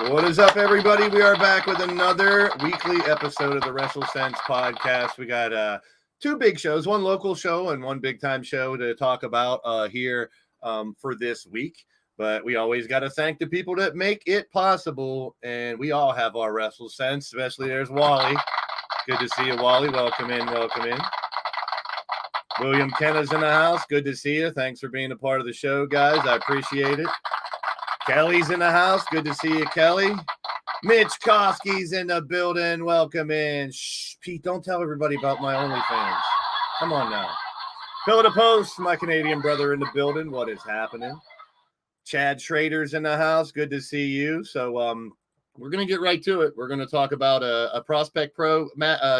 What is up, everybody? We are back with another weekly episode of the WrestleSense podcast. We got two big shows, one local show and one big-time show to talk about here for this week. But we always got to thank the people that make it possible, and we all have our WrestleSense, especially there's Wally. Good to see you, Wally. Welcome in, welcome in. William Kenna's in the house. Good to see you. Thanks for being a part of the show, guys. I appreciate it. Kelly's in the house. Good to see you, Kelly. Mitch Koski's in the building. Welcome in. Shh, Pete, don't tell everybody about my OnlyFans. Come on now. Pillar to Post, my Canadian brother in the building. What is happening? Chad Schrader's in the house. Good to see you. So we're going to get right to it. We're going to talk about a Prospect Pro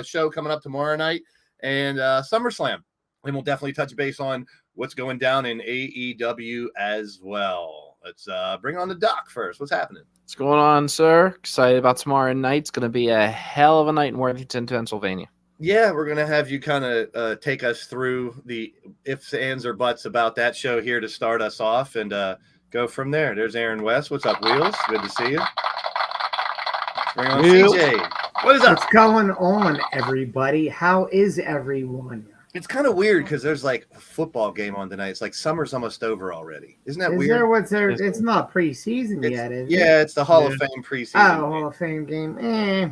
show coming up tomorrow night and SummerSlam. And we'll definitely touch base on what's going down in AEW as well. Let's bring on the doc first. What's happening? What's going on, sir? Excited about tomorrow night. It's going to be a hell of a night in Worthington, Pennsylvania. Yeah, we're going to have you kind of take us through the ifs, ands, or buts about that show here to start us off and go from there. There's Aaron West. What's up, Wheels? Good to see you. Bring on CJ. What is up? What's going on, everybody? How is everyone? It's kind of weird because there's like a football game on tonight. It's like summer's almost over already. Isn't that weird? It's not preseason yet, is it? Yeah, it's the Hall of Fame preseason. Oh, Hall of Fame game.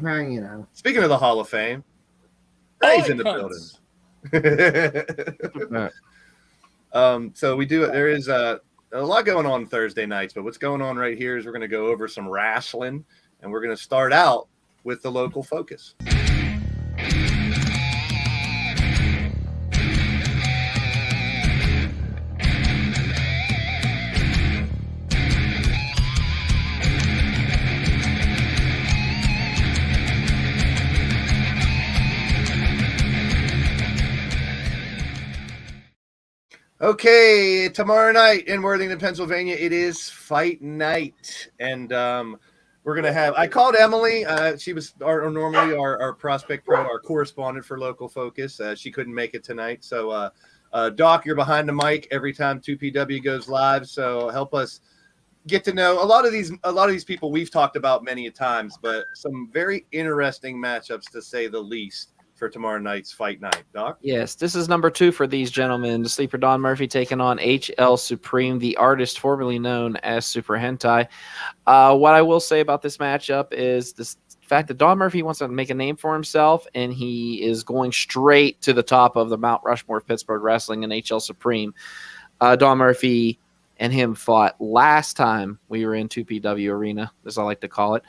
Well, you know. Speaking of the Hall of Fame, Ryse in the building. So we do. There is a lot going on Thursday nights, but what's going on right here is we're going to go over some wrestling, and we're going to start out with the local focus. Okay, tomorrow night in Worthington, Pennsylvania, it is fight night, and we're going to have – I called Emily. She was normally our Prospect Pro, our correspondent for Local Focus. She couldn't make it tonight. So, Doc, you're behind the mic every time 2PW goes live, so help us get to know a lot of these people we've talked about many a times, but some very interesting matchups to say the least for tomorrow night's fight night. Doc? Yes, this is number 2 for these gentlemen. The Sleeper Don Murphy taking on HL Supreme, the artist formerly known as Super Hentai. What I will say about this matchup is this fact that Don Murphy wants to make a name for himself, and he is going straight to the top of the Mount Rushmore of Pittsburgh Wrestling and HL Supreme. Don Murphy and him fought last time we were in 2PW Arena, as I like to call it,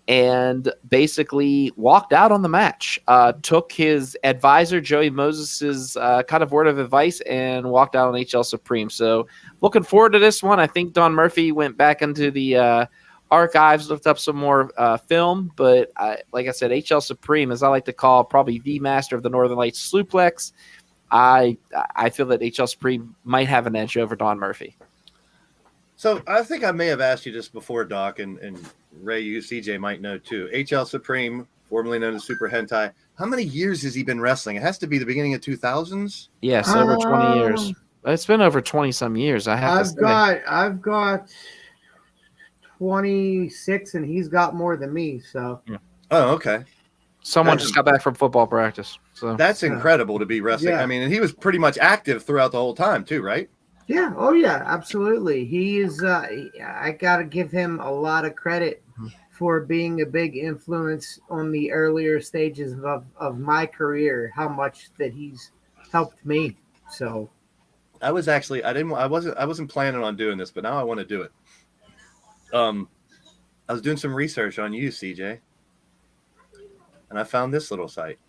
and basically walked out on the match. Took his advisor, Joey Moses's kind of word of advice, and walked out on HL Supreme. So looking forward to this one. I think Don Murphy went back into the archives, looked up some more film, but like I said, HL Supreme, as I like to call, probably the master of the Northern Lights suplex. I feel that HL Supreme might have an edge over Don Murphy. So I think I may have asked you this before, Doc, and Ray, you, CJ might know too. HL Supreme, formerly known as Super Hentai, how many years has he been wrestling? It has to be the beginning of 2000s? Yes, over 20 years. It's been over 20-some years, I've got 26, and he's got more than me, so. Yeah. Oh, okay. Someone just got back from football practice. So that's incredible to be wrestling. Yeah. I mean, and he was pretty much active throughout the whole time too, right? Yeah. Oh, yeah. Absolutely. He is. I got to give him a lot of credit for being a big influence on the earlier stages of my career. How much that he's helped me. So, I wasn't planning on doing this, but now I want to do it. I was doing some research on you, CJ, and I found this little site.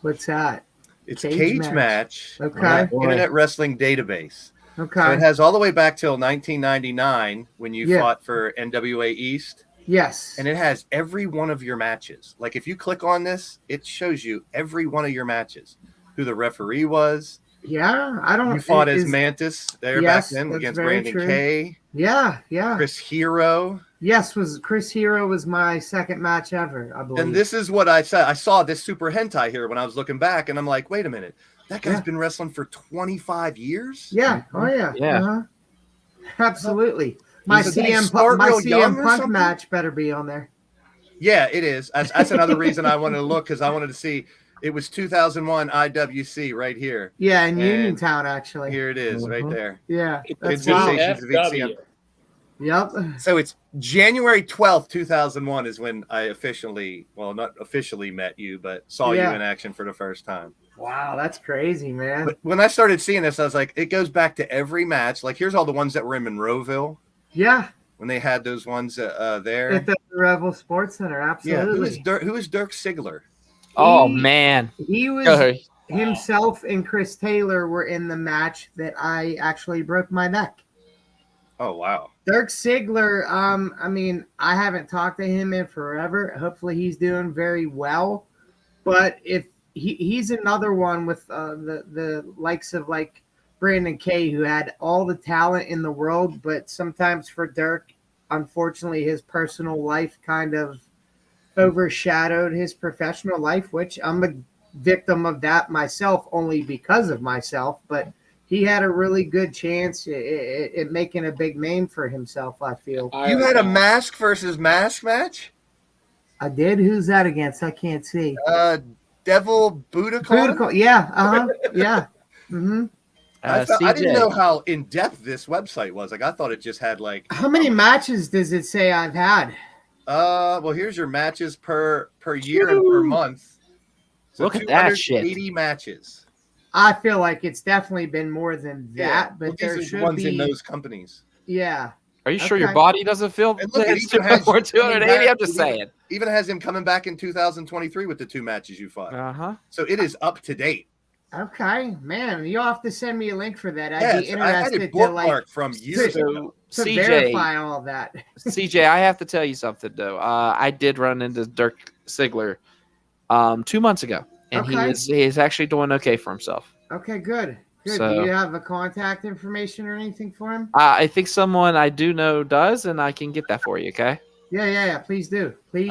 What's that? It's Cage Match. Okay. Internet Wrestling Database. Okay. So it has all the way back till 1999 when you fought for NWA East. Yes. And it has every one of your matches. Like if you click on this, it shows you every one of your matches, who the referee was. Yeah, I don't. You fought as Mantis there back then against Brandon Kay. Yeah, yeah. Chris Hero. Yes, Chris Hero was my second match ever, I believe. And this is what I said. I saw this Super Hentai here when I was looking back, and I'm like, wait a minute. That guy's been wrestling for 25 years? Yeah. Oh, yeah. Yeah. Uh-huh. Absolutely. My CM Punk match better be on there. Yeah, it is. That's another reason I wanted to look, because I wanted to see. It was 2001 IWC right here. Yeah, in Uniontown, actually. Here it is, right there. Yeah. That's Yep. So it's January 12th, 2001 is when I officially, well, not officially met you, but saw you in action for the first time. Wow, that's crazy, man. But when I started seeing this, I was like, it goes back to every match. Like, here's all the ones that were in Monroeville. Yeah. When they had those ones there. At the Rebel Sports Center, absolutely. Yeah, who is Dirk Ziggler? Oh, man. He was himself and Chris Taylor were in the match that I actually broke my neck. Oh, wow. Dirk Ziggler, I mean, I haven't talked to him in forever. Hopefully he's doing very well. But if he's another one with the likes of like Brandon Kay, who had all the talent in the world, but sometimes for Dirk, unfortunately, his personal life kind of overshadowed his professional life, which I'm a victim of that myself, only because of myself. But he had a really good chance at making a big name for himself, I feel. You had a mask versus mask match? I did? Who's that against? I can't see. Devil Budokan? Yeah, yeah. Mm-hmm. I didn't know how in-depth this website was. Like, I thought it just had, like... How many matches does it say I've had? Well, here's your matches per year and per month. So look at that shit. 80 matches. I feel like it's definitely been more than that, but there should ones be in those companies. Yeah. Are you sure your body doesn't feel more 280? I'm just saying. Even has him coming back in 2023 with the 2 matches you fought. Uh-huh. So it is up to date. Okay, man, you'll have to send me a link for that. I'd be interested from years ago to verify all of that. CJ, I have to tell you something though. I did run into Dirk Ziggler 2 months ago, and he is actually doing okay for himself. Okay, good. So, do you have a contact information or anything for him? I think someone I do know does, and I can get that for you. Okay. Yeah. Please do. Please.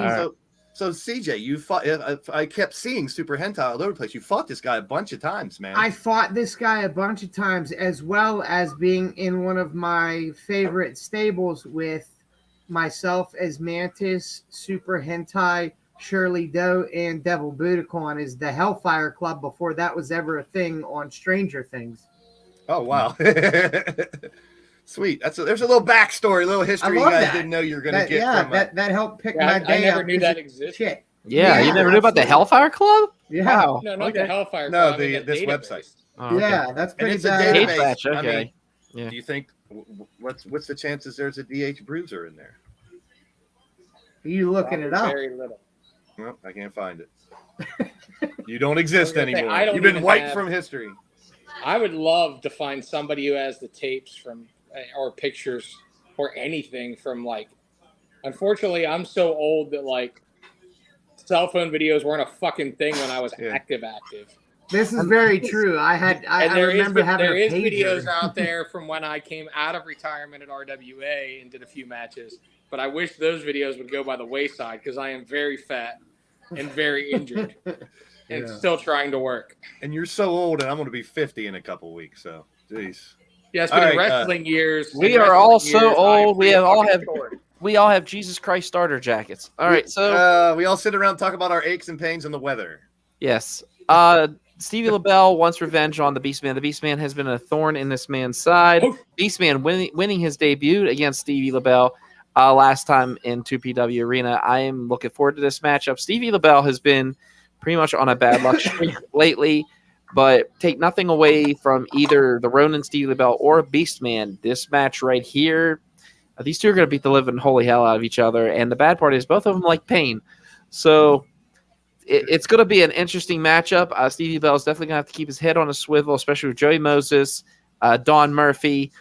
So CJ, you fought. I kept seeing Super Hentai all over the place. You fought this guy a bunch of times, man. I fought this guy a bunch of times, as well as being in one of my favorite stables with myself as Mantis, Super Hentai, Shirley Doe, and Devil Budokan is the Hellfire Club before that was ever a thing on Stranger Things. Oh wow. Sweet. There's a little backstory, a little history you guys didn't know you were going to get from that helped pick my day. I never up. knew that existed. Shit. Yeah, you never knew about the Hellfire Club? Yeah. Wow. No, not the Hellfire No, Club. I mean, this database. website. Oh, okay. Yeah, that's And pretty it's a bad. Cage database. match, I okay. mean, Yeah. do you think what's the chances there's a DH Bruiser in there? Are you looking it up? Very little. Well, I can't find it. You don't exist I was gonna say, anymore. I don't You've been even wiped have- from history. I would love to find somebody who has the tapes from or pictures or anything from like. Unfortunately, I'm so old that like cell phone videos weren't a fucking thing when I was active. This is very true. I remember having there a is pager. videos out there from when I came out of retirement at RWA and did a few matches. But I wish those videos would go by the wayside because I am very fat and very injured and still trying to work. And you're so old, and I'm going to be 50 in a couple weeks. So, jeez. Yeah, it's All been right, wrestling years. We in are wrestling all so years, old. We all have torn. Jesus Christ starter jackets. All right, so we all sit around and talk about our aches and pains and the weather. yes. Stevie LaBelle wants revenge on the Beastman. The Beastman has been a thorn in this man's side. Beastman winning his debut against Stevie LaBelle last time in 2PW Arena. I am looking forward to this matchup. Stevie LaBelle has been pretty much on a bad luck streak lately, but take nothing away from either the Ronin Stevie LaBelle or Beastman. This match right here, these two are going to beat the living holy hell out of each other, and the bad part is both of them like pain. So it's going to be an interesting matchup. Stevie Bell is definitely going to have to keep his head on a swivel, especially with Joey Moses, Don Murphy,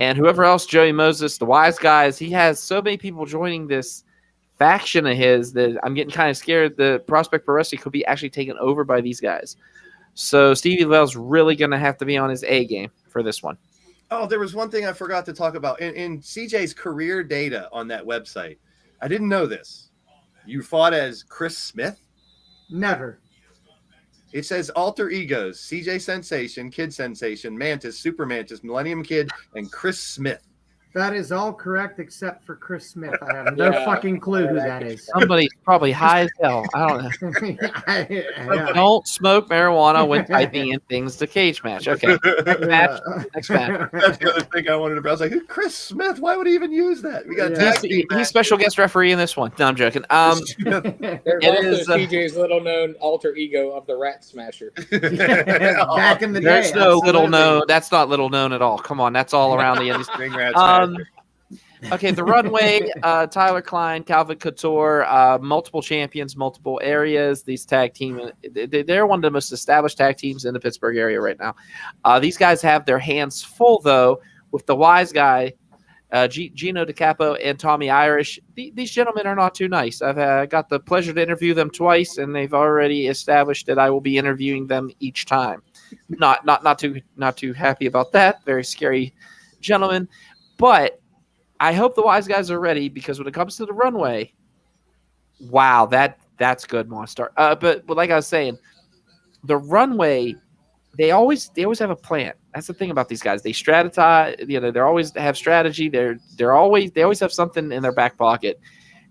and whoever else, Joey Moses, the Wise Guys. He has so many people joining this faction of his that I'm getting kind of scared the Prospect Pro Wrestling could be actually taken over by these guys. So Stevie Bell's really going to have to be on his A game for this one. Oh, there was one thing I forgot to talk about. In CJ's career data on that website, I didn't know this. You fought as Chris Smith? Never. It says alter egos, CJ Sensation, Kid Sensation, Mantis, Super Mantis, Millennium Kid, and Chris Smith. That is all correct except for Chris Smith. I have no fucking clue who that is. Somebody's probably high as hell. I don't know. Yeah. Don't smoke marijuana when typing in things to cage match. Okay. Next match. Next match. That's the other thing I wanted to. I was like, Chris Smith. Why would he even use that? We got tag team He's special guest referee in this one. No, I'm joking. There's It also is, TJ's little known alter ego of the Rat Smasher. Back in the day. There's no little absolutely. known. That's not little known at all. Come on, that's all around the industry. Ring Rat Smasher. Okay, the runway, Tyler Klein, Calvin Couture, multiple champions, multiple areas. These tag team, they're one of the most established tag teams in the Pittsburgh area right now. These guys have their hands full, though, with the Wise Guy, Gino DiCapo, and Tommy Irish. These gentlemen are not too nice. I've got the pleasure to interview them twice, and they've already established that I will be interviewing them each time. Not too happy about that. Very scary gentlemen, but I hope the Wise Guys are ready because when it comes to the runway, wow, that's good, Monster. But like I was saying, the runway, they always have a plan. That's the thing about these guys. They strategize. They always have strategy. They always have something in their back pocket,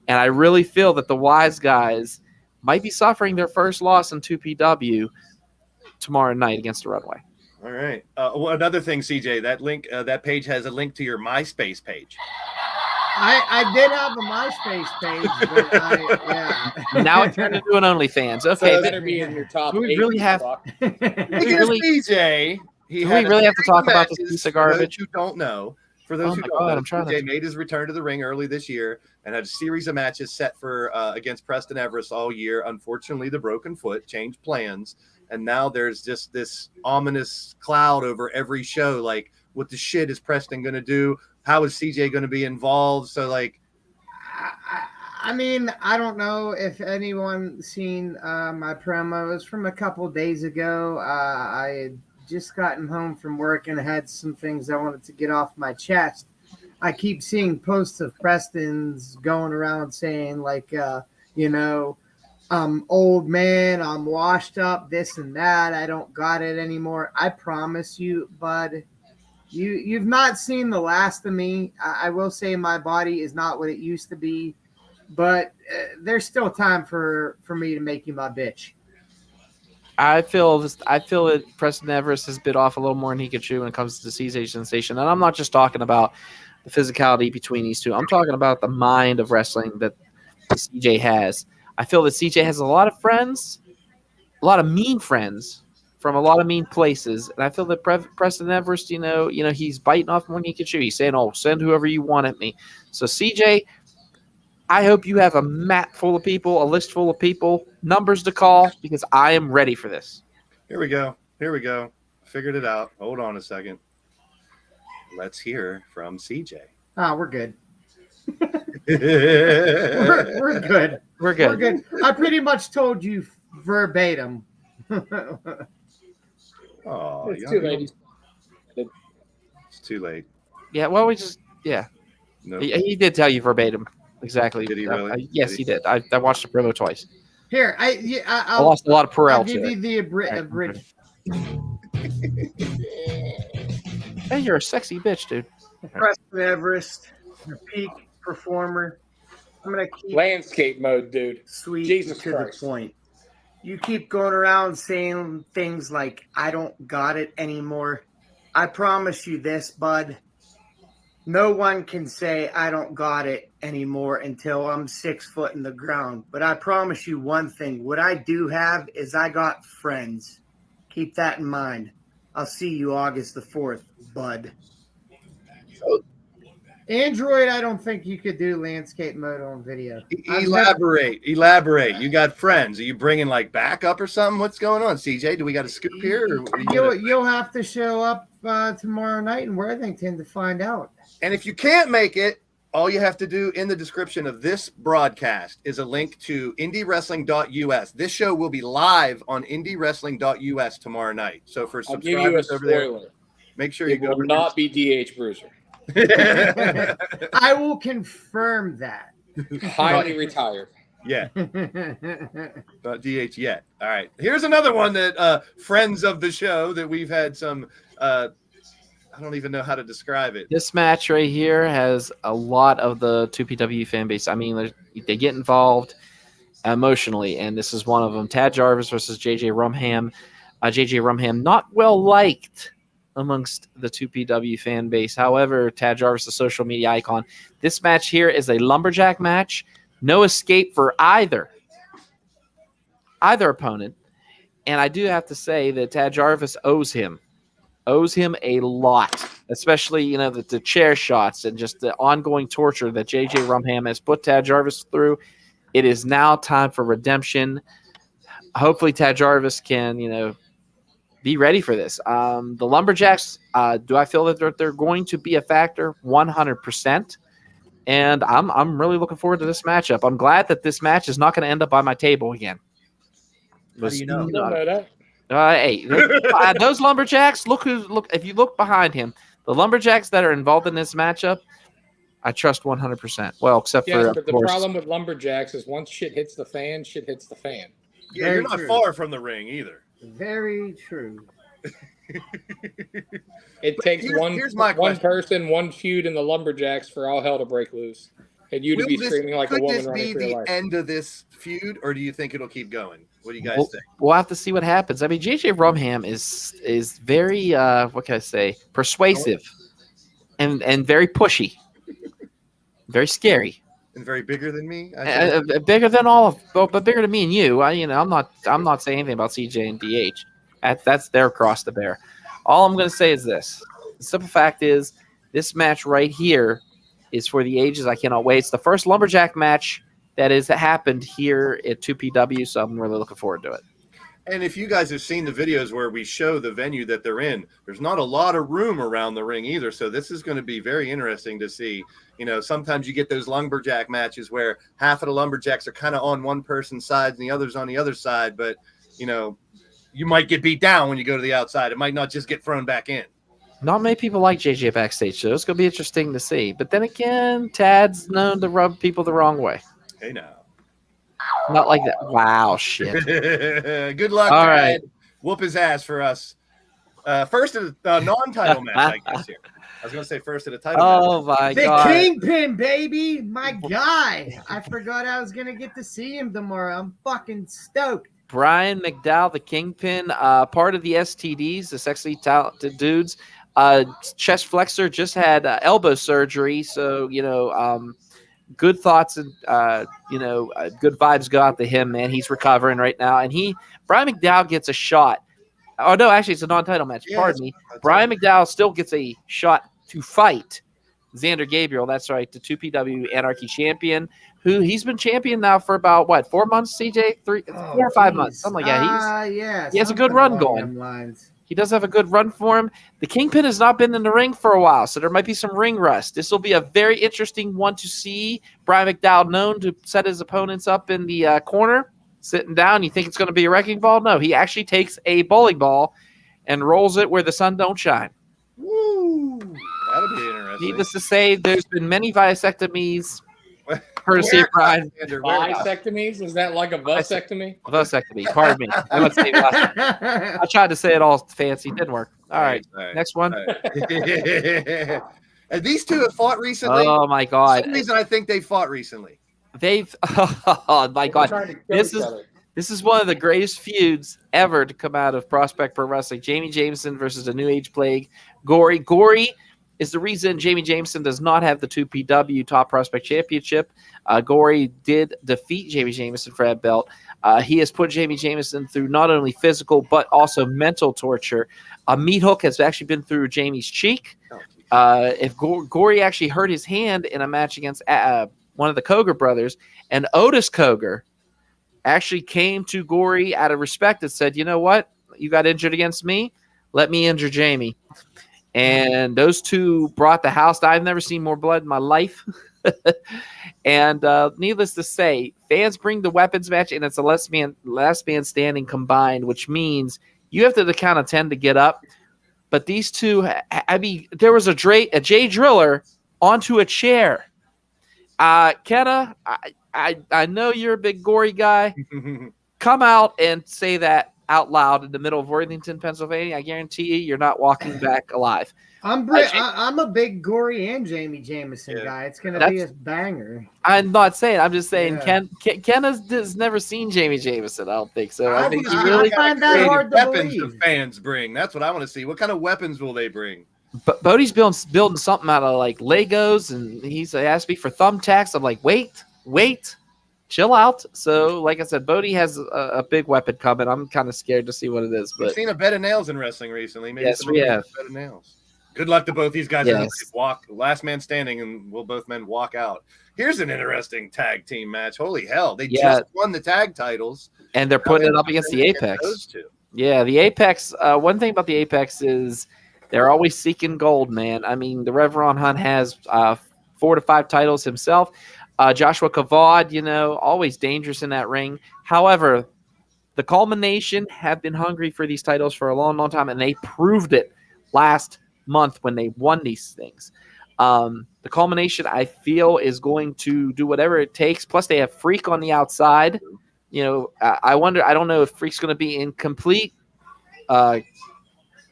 and I really feel that the Wise Guys might be suffering their first loss in 2PW tomorrow night against the runway. All right. Well, another thing, CJ, that link, that page has a link to your MySpace page. I did have a MySpace page, but Now it turned into an OnlyFans. So Okay, it better be in your top do we 8. really have? CJ, Do we really have to talk about this piece of garbage? For those who don't know, for those Oh who my don't God, know, I'm trying to- CJ made his return to the ring early this year and had a series of matches set for against Preston Everest all year. Unfortunately, the broken foot changed plans, and now there's just this ominous cloud over every show. Like, what the shit is Preston going to do? How is CJ going to be involved? So, like, I mean, I don't know if anyone seen my promos from a couple days ago. I had just gotten home from work and had some things I wanted to get off my chest. I keep seeing posts of Preston's going around saying, like, I'm old man, I'm washed up, this and that. I don't got it anymore. I promise you, bud. You've not seen the last of me. I will say my body is not what it used to be, but there's still time for me to make you my bitch. I feel that Preston Everest has bit off a little more than he could chew when it comes to CJ Sensation. And I'm not just talking about the physicality between these two. I'm talking about the mind of wrestling that CJ has. I feel that CJ has a lot of friends, a lot of mean friends from a lot of mean places. And I feel that Preston Everest, he's biting off more than he can chew. He's saying, "Oh, send whoever you want at me." So CJ, I hope you have a map full of people, a list full of people, numbers to call, because I am ready for this. Here we go. Figured it out. Hold on a second. Let's hear from CJ. We're good. we're good. We're good. We're good. I pretty much told you verbatim. Oh, It's too late. It's too late. Yeah, well, No. he did tell you verbatim. Exactly. Did he really? Yes, he did. I watched the promo twice. Here, I lost a lot of Perel I'll give you the abridged. Hey, you're a sexy bitch, dude. Preston Everest, your peak performer. I'm gonna keep Landscape mode, dude. sweet Jesus to Christ. the point. You keep going around saying things like, I don't got it anymore. I promise you this, bud. No one can say I don't got it anymore until I'm 6 foot in the ground. But I promise you one thing. What I do have is I got friends. Keep that in mind. I'll see you August the 4th, bud. Android, I don't think you could do landscape mode on video. Elaborate. You got friends. Are you bringing like backup or something? What's going on, CJ? Do we got a scoop here? Or You'll have to show up tomorrow night in Worthington to find out. And if you can't make it, all you have to do in the description of this broadcast is a link to indywrestling.us. This show will be live on indywrestling.us tomorrow night. So for I'll give you a subscribers over there, spoiler. make sure you It go will over not be DH Bruiser. I will confirm that. Highly retired. Yeah, not DH yet. All right. Here's another one that friends of the show that we've had some I don't even know how to describe it. This match right here has a lot of the 2PW fan base. I mean, they get involved emotionally, and this is one of them. Tad Jarvis versus JJ Rumham. JJ Rumham not well liked amongst the 2PW fan base. However, Tad Jarvis, the social media icon. This match here is a lumberjack match. No escape for either opponent. And I do have to say that Tad Jarvis owes him a lot, especially, the chair shots and just the ongoing torture that JJ Rumham has put Tad Jarvis through. It is now time for redemption. Hopefully Tad Jarvis can, be ready for this. The Lumberjacks, do I feel that they're going to be a factor? 100%. And I'm really looking forward to this matchup. I'm glad that this match is not going to end up by my table again. How do you know? You don't know that. Hey, those Lumberjacks, look. If you look behind him, the Lumberjacks that are involved in this matchup, I trust 100%. Well, except Yes, for, but the problem with Lumberjacks is once shit hits the fan, shit hits the fan. Yeah, Very you're not true. far from the ring either. Very true. It takes here's my one question. person, one feud in the Lumberjacks for all hell to break loose. And you to be screaming like a could woman this running be for the your life. end of this feud, or do you think it'll keep going? What do you guys think? we'll have to see what happens. I mean, JJ Rumham is very what can I say, persuasive and very pushy, very scary. And very bigger than me. I think. Bigger than but bigger than me and you. I'm not saying anything about CJ and DH. That's their cross to bear. All I'm going to say is this: the simple fact is, this match right here is for the ages. I cannot wait. It's the first lumberjack match that has happened here at 2PW, so I'm really looking forward to it. And if you guys have seen the videos where we show the venue that they're in, there's not a lot of room around the ring either. So this is going to be very interesting to see. Sometimes you get those lumberjack matches where half of the lumberjacks are kind of on one person's side and the others on the other side. But, you might get beat down when you go to the outside. It might not just get thrown back in. Not many people like JJ backstage, so it's going to be interesting to see. But then again, Tad's known to rub people the wrong way. Hey, now. Not like that. Wow, shit. Good luck, All Dad. right. Whoop his ass for us. First of the non-title match, I guess here. I was going to say first of the title match. Oh my The god. Kingpin, baby, my guy. I forgot I was gonna get to see him tomorrow. I'm fucking stoked. Brian McDowell, the Kingpin, part of the STDs, the sexually talented dudes. Chest flexor just had elbow surgery, so good thoughts and good vibes go out to him, man. He's recovering right now, and Brian McDowell gets a shot. Oh no, actually, it's a non-title match. Yeah, Pardon me. Brian McDowell still gets a shot to fight Xander Gabriel. That's right, the 2PW Anarchy champion, who he's been champion now for about 4 months. CJ, 4 or 5 months, something like that. He has a good run going. He does have a good run for him. The Kingpin has not been in the ring for a while, so there might be some ring rust. This will be a very interesting one to see. Brian McDowell known to set his opponents up in the corner, sitting down. You think it's going to be a wrecking ball? No, he actually takes a bowling ball and rolls it where the sun don't shine. Woo! That'll be interesting. Needless to say, there's been many vasectomies. Courtesy of Brian. Vasectomies? Is that like a vasectomy? Vasectomy. Pardon me. I tried to say it all fancy. It didn't work. All right. Next one. And these two have fought recently. Oh my god. For some reason, I think they fought recently. They've. Oh my god. This is one of the greatest feuds ever to come out of Prospect Pro Wrestling. Jamie Jameson versus the New Age Plague. Gory is the reason Jamie Jameson does not have the 2PW Top Prospect Championship. Gory did defeat Jamie Jameson for that belt. He has put Jamie Jameson through not only physical but also mental torture. A meat hook has actually been through Jamie's cheek. If Gory actually hurt his hand in a match against one of the Koger brothers, and Otis Koger actually came to Gory out of respect and said, you know what? You got injured against me. Let me injure Jamie. And those two brought the house. I've never seen more blood in my life. And needless to say, fans bring the weapons match, and it's a last man standing combined, which means you have to kind of tend to get up. But these two, I mean, there was a Jay Driller onto a chair. Kenna, I know you're a big Gory guy. Come out and say that out loud in the middle of Worthington, Pennsylvania. I guarantee you're not walking back alive. I'm a big Gory and Jamie Jameson guy. It's going to be a banger. I'm not saying. I'm just saying Yeah. Ken has never seen Jamie Jameson. I don't think so. I think he wanna see really what find kind of that hard to weapons believe. the fans bring. That's what I want to see. What kind of weapons will they bring? But Bodie's building something out of like Legos, and he asked me for thumbtacks. I'm like, wait, chill out. So, like I said, Bodie has a big weapon coming. I'm kind of scared to see what it is. We've But seen a bed of nails in wrestling recently. Maybe Yes, we have. A bed of nails. Good luck to both these guys. Yes. Walk last man standing, and will both men walk out. Here's an interesting tag team match. Holy hell! They just won the tag titles, and they're putting it up against the Apex. Those two. Yeah, the Apex. One thing about the Apex is they're always seeking gold, man. I mean, the Rev Ron Hunt has 4 to 5 titles himself. Joshua Kavad, always dangerous in that ring. However, the Culmination have been hungry for these titles for a long, long time, and they proved it last month when they won these things. The Culmination, I feel, is going to do whatever it takes. Plus, they have Freak on the outside. I wonder. I don't know if Freak's going to be in complete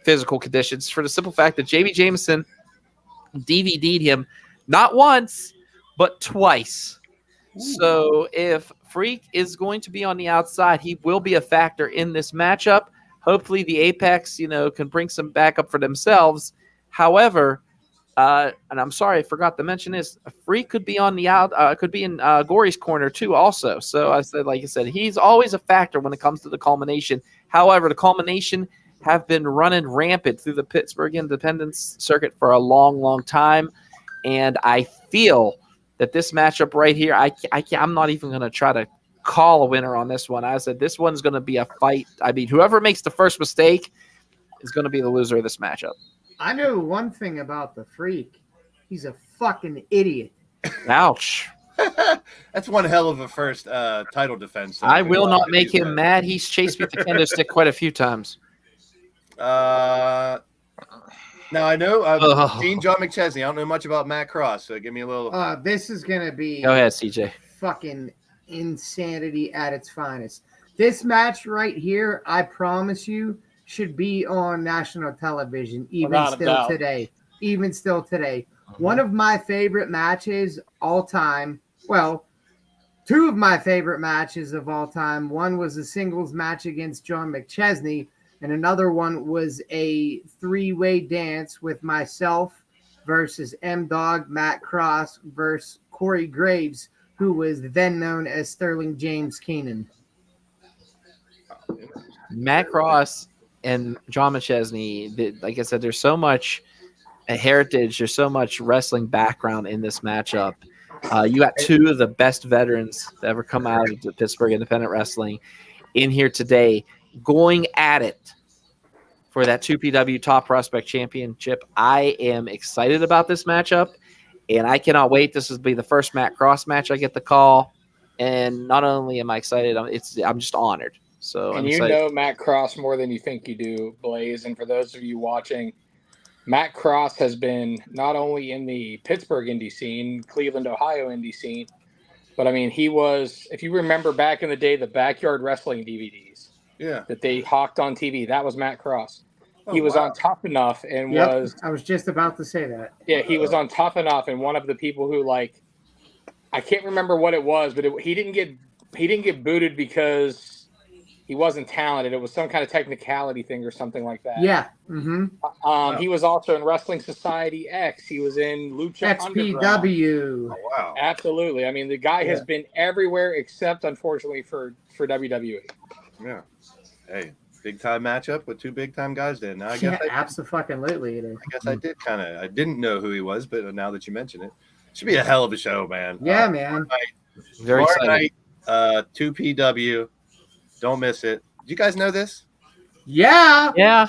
physical conditions for the simple fact that Jamie Jameson DVD'd him not once, but twice. Ooh. So if Freak is going to be on the outside, he will be a factor in this matchup. Hopefully the Apex, can bring some backup for themselves. However, and I'm sorry, I forgot to mention this, Freak could be on the could be in Gory's corner too also. So like I said, he's always a factor when it comes to the Culmination. However, the Culmination have been running rampant through the Pittsburgh Independence circuit for a long, long time. And I feel that this matchup right here, I'm not even going to try to call a winner on this one. I said this one's going to be a fight. I mean, whoever makes the first mistake is going to be the loser of this matchup. I know one thing about the Freak. He's a fucking idiot. Ouch. That's one hell of a first title defense. I will not make him mad. He's chased me with the kendo stick quite a few times. Now I know I've seen John McChesney. I don't know much about Matt Cross, so give me a little. This is gonna be. Go ahead, CJ. Fucking insanity at its finest. This match right here, I promise you, should be on national television, even still today. Even still today. One of my favorite matches all time. Well, two of my favorite matches of all time. One was a singles match against John McChesney, and another one was a three-way dance with myself versus M-Dog, Matt Cross versus Corey Graves, who was then known as Sterling James Keenan. Matt Cross and John McChesney, like I said, there's so much heritage, there's so much wrestling background in this matchup. You got two of the best veterans that ever come out of the Pittsburgh independent wrestling in here today, going at it for that 2PW Top Prospect Championship. I am excited about this matchup, and I cannot wait. This will be the first Matt Cross match I get the call, and not only am I excited, I'm just honored. So, and you know Matt Cross more than you think you do, Blaze. And for those of you watching, Matt Cross has been not only in the Pittsburgh indie scene, Cleveland, Ohio indie scene, but I mean, he was, if you remember back in the day, the Backyard Wrestling DVDs that they hawked on TV, that was Matt Cross. He was on Tough Enough and was... I was just about to say that. Yeah, he was on Tough Enough, and one of the people who, like, I can't remember what it was, but he didn't get booted because he wasn't talented. It was some kind of technicality thing or something like that. Yeah. Mm-hmm. He was also in Wrestling Society X. He was in Lucha XPW. Oh, wow. Absolutely. I mean, the guy has been everywhere except, unfortunately, for WWE. Yeah. Hey, big time matchup with two big time guys. Then I guess absolutely. I guess I did I didn't know who he was, but now that you mention it, should be a hell of a show, man. Yeah, man. Very exciting. 2PW. Don't miss it. Did you guys know this? Yeah.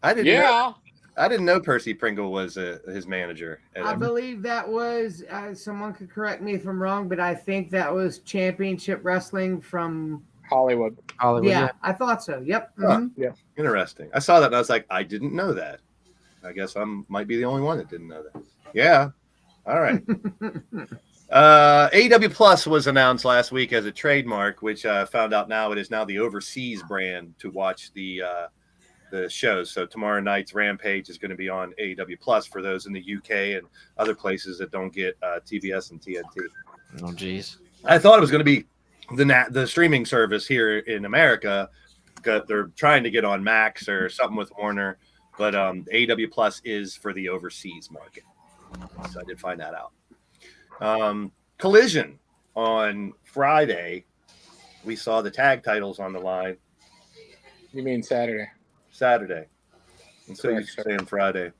I didn't know Percy Pringle was his manager. I believe that was, someone could correct me if I'm wrong, but I think that was Championship Wrestling from Hollywood. Yeah, I thought so. Yep. Mm-hmm. Yeah. Interesting. I saw that and I was like, I didn't know that. I guess I might be the only one that didn't know that. Yeah. All right. AEW Plus was announced last week as a trademark, which I found out now it is now the overseas brand to watch the shows. So tomorrow night's Rampage is going to be on AEW Plus for those in the UK and other places that don't get TBS and TNT. Oh, geez. I thought it was going to be the streaming service here in America. They're trying to get on Max or something with Warner, but AEW Plus is for the overseas market. So I did find that out. Collision on Friday. We saw the tag titles on the line. You mean Saturday? And so you're saying Friday.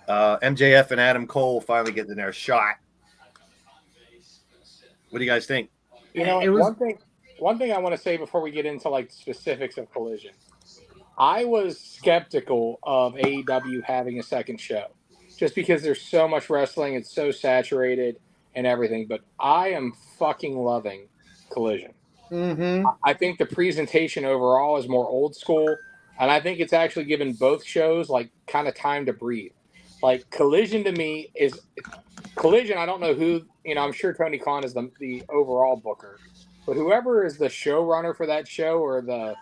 MJF and Adam Cole finally getting their shot. What do you guys think? You know, one thing I want to say before we get into like specifics of Collision. I was skeptical of AEW having a second show just because there's so much wrestling, it's so saturated and everything, but I am fucking loving Collision. Mm-hmm. I think the presentation overall is more old school, and I think it's actually given both shows like kind of time to breathe. Like Collision to me is Collision. I don't know who, I'm sure Tony Khan is the overall booker, but whoever is the showrunner for that show or the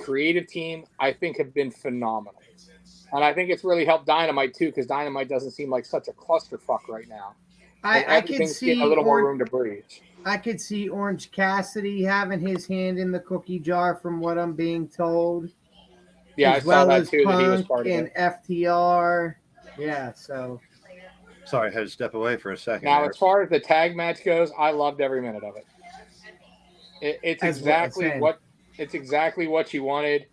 creative team, I think have been phenomenal. And I think it's really helped Dynamite too, because Dynamite doesn't seem like such a clusterfuck right now. I could see a little more room to breathe. I could see Orange Cassidy having his hand in the cookie jar, from what I'm being told. Yeah, I saw that too. Punk that he was part of and it. FTR. Yeah, so. Sorry, I had to step away for a second. Now, as far as the tag match goes, I loved every minute of it. It's exactly what you wanted.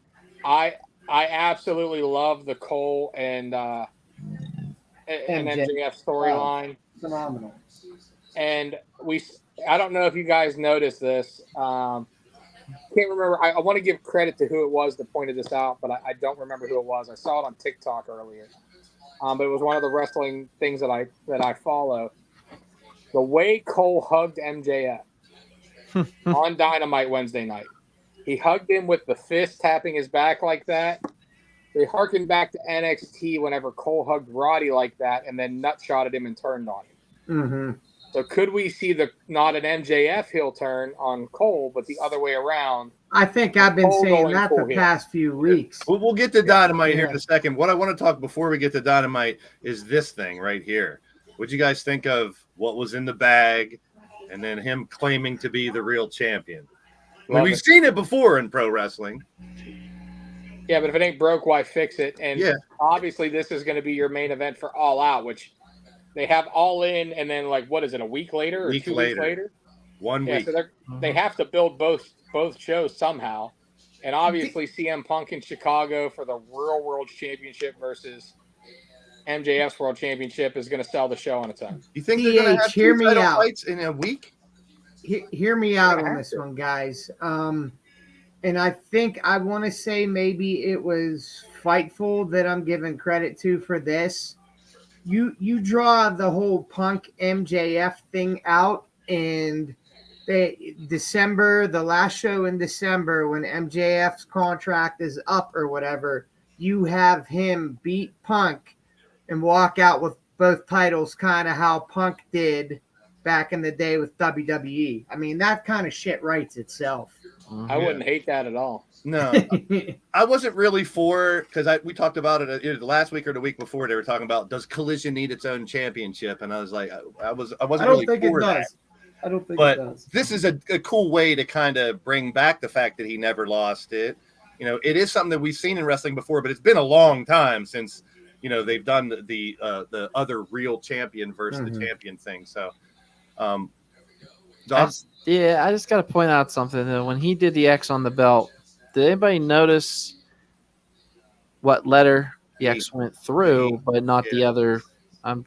I absolutely love the Cole and MJF storyline. Phenomenal. And I don't know if you guys noticed this. Can't remember. I want to give credit to who it was that pointed this out, but I don't remember who it was. I saw it on TikTok earlier. But it was one of the wrestling things that I follow. The way Cole hugged MJF on Dynamite Wednesday night. He hugged him with the fist tapping his back like that. They harkened back to NXT whenever Cole hugged Roddy like that and then nutshotted him and turned on him. Mm-hmm. So could we see not an MJF heel turn on Cole, but the other way around? I think I've been Cole saying going that full the heel. past few weeks. We'll get to Dynamite here in Yeah. a second. What I want to talk before we get to Dynamite is this thing right here. What'd you guys think of what was in the bag and then him claiming to be the real champion? I mean, we've seen it before in pro wrestling. Yeah, but if it ain't broke, why fix it? And Yeah. obviously this is going to be your main event for All Out, which they have All In, and then like what is it, a week later or 2 weeks later? 1 Yeah, week. so they have to build both shows somehow. And obviously CM Punk in Chicago for the Real World Championship versus MJF's World Championship is going to sell the show on its own. You think they're going to have hear two me title out. fights in a week? Hear me out on this one, guys. And I think I want to say maybe it was Fightful that I'm giving credit to for this. You draw the whole Punk MJF thing out, and the last show in December when MJF's contract is up or whatever, you have him beat Punk and walk out with both titles, kind of how Punk did back in the day with WWE. I mean, that kind of shit writes itself. I wouldn't hate that at all. No, I wasn't really for, because we talked about it either last week or the week before. They were talking about, does Collision need its own championship? And I was like, I wasn't really for that. I don't think But it does. this is a cool way to kind of bring back the fact that he never lost it. You know, it is something that we've seen in wrestling before, but it's been a long time since, you know, they've done the other real champion versus the champion thing. So, I just got to point out something. Though. When he did the X on the belt, did anybody notice what letter the X went through, but not the other? I'm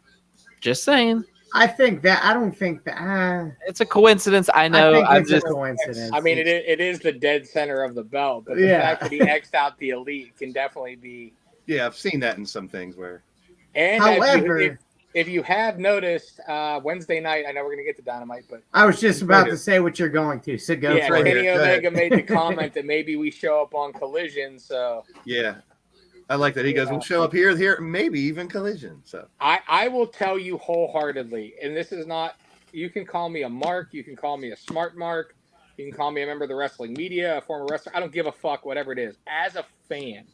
just saying. I don't think that. It's a coincidence. I know. I think I'm it's a coincidence. I mean, it is the dead center of the belt, but the fact that he X'd out the Elite can definitely be. Yeah, I've seen that in some things where. And however, if you have noticed, Wednesday night, I know we're going to get to Dynamite, but I was just about to say what you're going to. So go for it. Kenny Omega made the comment that maybe we show up on Collision. So yeah, I like that. He goes, we'll show up here, maybe even Collision. So I will tell you wholeheartedly, and this is not. You can call me a mark. You can call me a smart mark. You can call me a member of the wrestling media, a former wrestler. I don't give a fuck, whatever it is. As a fan,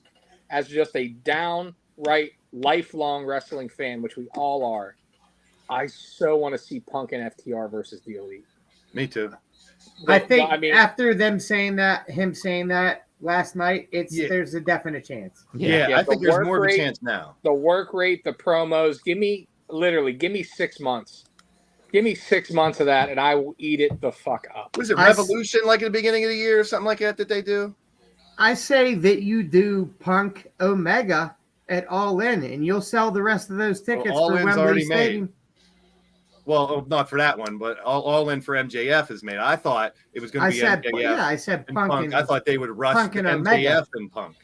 as just a downright lifelong wrestling fan, which we all are, I so want to see Punk and FTR versus the Elite. Me too. I think after him saying that last night, there's a definite chance. Yeah, I think there's more of a chance now. The work rate, the promos, give me 6 months. Give me 6 months of that, and I will eat it the fuck up. Was it Revolution like at the beginning of the year or something like that they do? I say that you do Punk Omega at All In, and you'll sell the rest of those tickets for Wembley Stadium. Well, not for that one, but all in for MJF is made. I thought it was going to be MJF. Yeah, I said Punk. I thought they would rush Punk and MJF and Punk.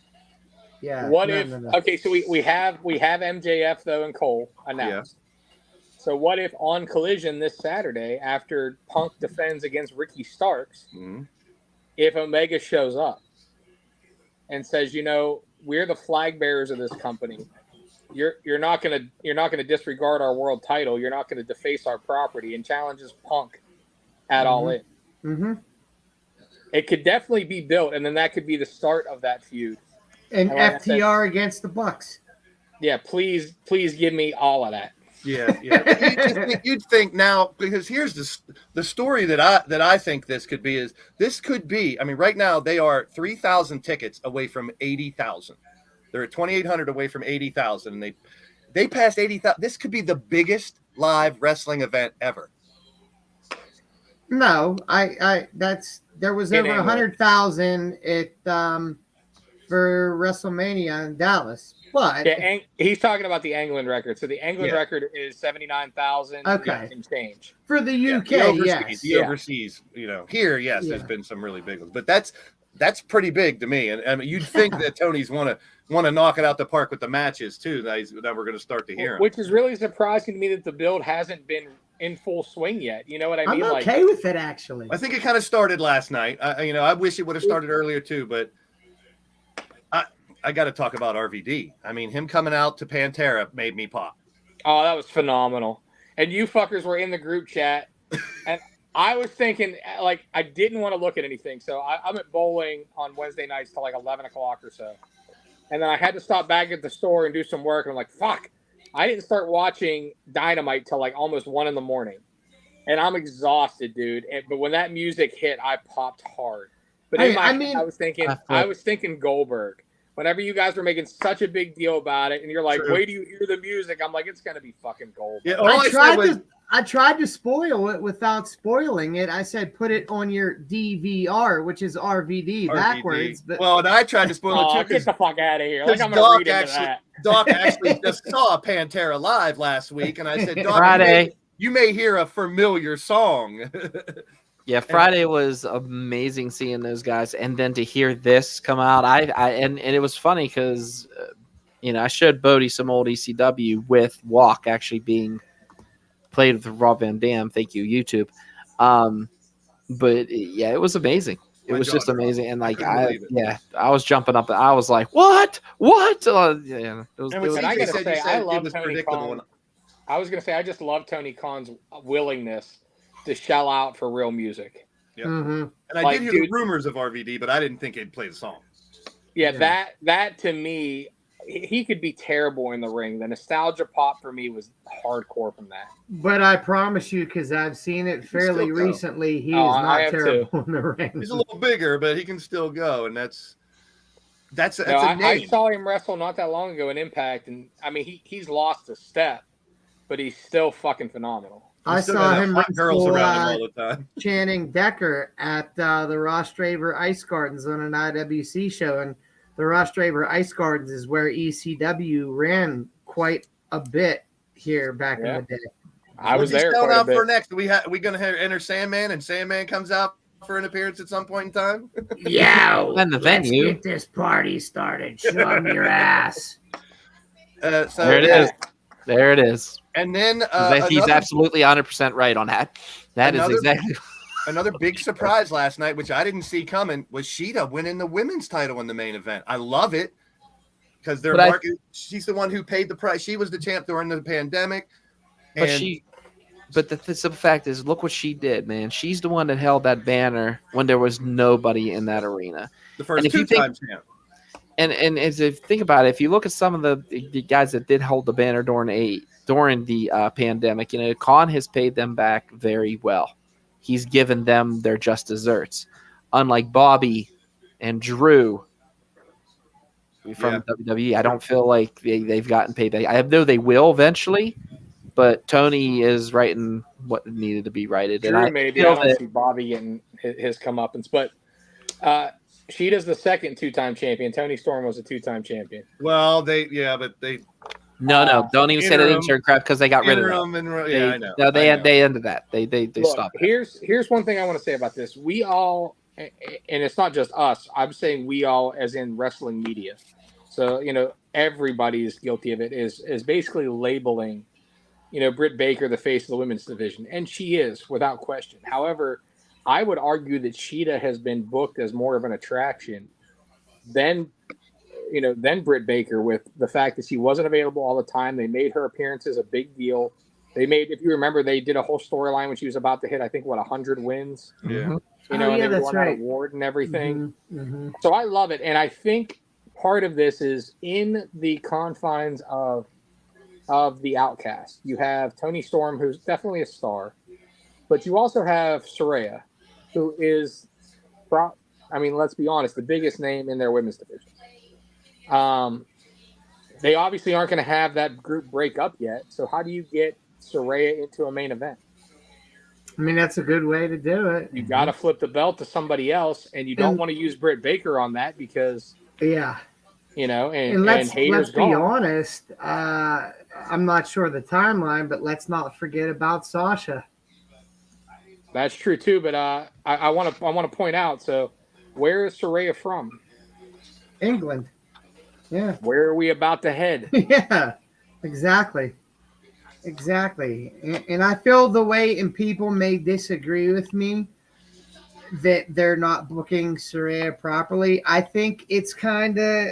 Yeah. What if? Okay, so we have MJF though and Cole announced. Yeah. So what if on Collision this Saturday, after Punk defends against Ricky Starks, if Omega shows up and says, you know, we're the flag bearers of this company. You're not gonna disregard our world title. You're not gonna deface our property, and challenges Punk at All In. Mm-hmm. It could definitely be built, and then that could be the start of that feud. And FTR against the Bucks. Yeah, please give me all of that. Yeah. You'd think now, because here's the story that I think this could be. I mean, right now they are 3,000 tickets away from 80,000. They're at 2,800 away from 80,000, and they passed 80,000. This could be the biggest live wrestling event ever. No, there was over 100,000 at for WrestleMania in Dallas. But he's talking about the England record. So the England record is 79,000 and change for the UK. The overseas, you know, here, there's been some really big ones, but that's pretty big to me. And I mean, you'd think that Tony's want to knock it out the park with the matches too. That we're going to start to hear. Which is really surprising to me that the build hasn't been in full swing yet. You know what I mean? I'm okay with it, actually. I think it kind of started last night. I wish it would have started earlier too, but I got to talk about RVD. I mean, him coming out to Pantera made me pop. Oh, that was phenomenal. and you fuckers were in the group chat, and I was thinking, like, I didn't want to look at anything, so I'm at bowling on Wednesday nights till like 11 o'clock or so, and then I had to stop back at the store and do some work, and I'm like, fuck, I didn't start watching Dynamite till like almost 1 a.m, and I'm exhausted, dude. But when that music hit, I popped hard. But in my head, I was thinking Goldberg. Whenever you guys were making such a big deal about it, and you're like, wait till you hear the music, I'm like, it's gonna be fucking Goldberg. Yeah, I tried to spoil it without spoiling it. I said put it on your DVR, which is RVD backwards. But and I tried to spoil it too. Get the fuck out of here! Like I'm gonna read into that. Doc actually just saw Pantera live last week, and I said, Doc, Friday. You may hear a familiar song. Yeah, Friday was amazing seeing those guys, and then to hear this come out, and it was funny because, I showed Bodie some old ECW with Walk actually being played with Rob Van Dam. Thank you, YouTube. But yeah, it was amazing. It was just amazing, and like I was jumping up. I was like, "What? What?" Yeah, it was. I gotta say, I love Tony Khan. I was gonna say, I just love Tony Khan's willingness to shell out for real music. Yeah, and I did hear the rumors of RVD, but I didn't think he'd play the song. Yeah, that to me, he could be terrible in the ring. The nostalgia pop for me was hardcore from that. But I promise you, because I've seen it fairly recently, he is not terrible in the ring. He's a little bigger, but he can still go, and that's a name. I saw him wrestle not that long ago in Impact, and I mean he's lost a step, but he's still fucking phenomenal. I saw him girls around him all the time, chanting Decker at the Ross Draver Ice Gardens on an IWC show, and the Ross Draver Ice Gardens is where ECW ran quite a bit here back in the day. I was there. Quite out for next. We gonna enter Sandman, and Sandman comes out for an appearance at some point in time. Yeah, and the venue. Let's get this party started. Show him your ass. So there it is. There it is. And then he's absolutely 100% right on that. That is exactly another big surprise last night, which I didn't see coming, was Sheeta winning the women's title in the main event. I love it because she's the one who paid the price. She was the champ during the pandemic. But the simple fact is, look what she did, man. She's the one that held that banner when there was nobody in that arena. The first two-time champ. And as if think about it, if you look at some of the guys that did hold the banner during the pandemic, Khan has paid them back very well. He's given them their just desserts, unlike Bobby and Drew from WWE. I don't feel like they've gotten paid back. I know they will eventually, but Tony is writing what needed to be righted. Drew, and I don't see Bobby getting his comeuppance, but. Sheeta's the second two-time champion. Tony Storm was a two-time champion. Well, No, don't even say that interim crap because they got rid of it. I know. No, they ended that. They stopped. Here's one thing I want to say about this. We all, and it's not just us. I'm saying we all, as in wrestling media. So everybody is guilty of it. Is basically labeling, Britt Baker the face of the women's division, and she is without question. However, I would argue that Sheeta has been booked as more of an attraction than Britt Baker, with the fact that she wasn't available all the time. They made her appearances a big deal. If you remember, they did a whole storyline when she was about to hit, 100 wins. Yeah. And they won that award and everything. Mm-hmm. So I love it. And I think part of this is in the confines of the Outcast. You have Tony Storm, who's definitely a star, but you also have Saraya, who is, let's be honest, the biggest name in their women's division. They obviously aren't going to have that group break up yet. So how do you get Saraya into a main event? That's a good way to do it. You got to flip the belt to somebody else, and you don't want to use Britt Baker on that because, and let's be honest. I'm not sure the timeline, but let's not forget about Sasha. That's true too, but I want to point out. So, where is Saraya from? England. Yeah. Where are we about to head? Yeah, exactly. And I feel the way, and people may disagree with me, that they're not booking Saraya properly. I think it's kind of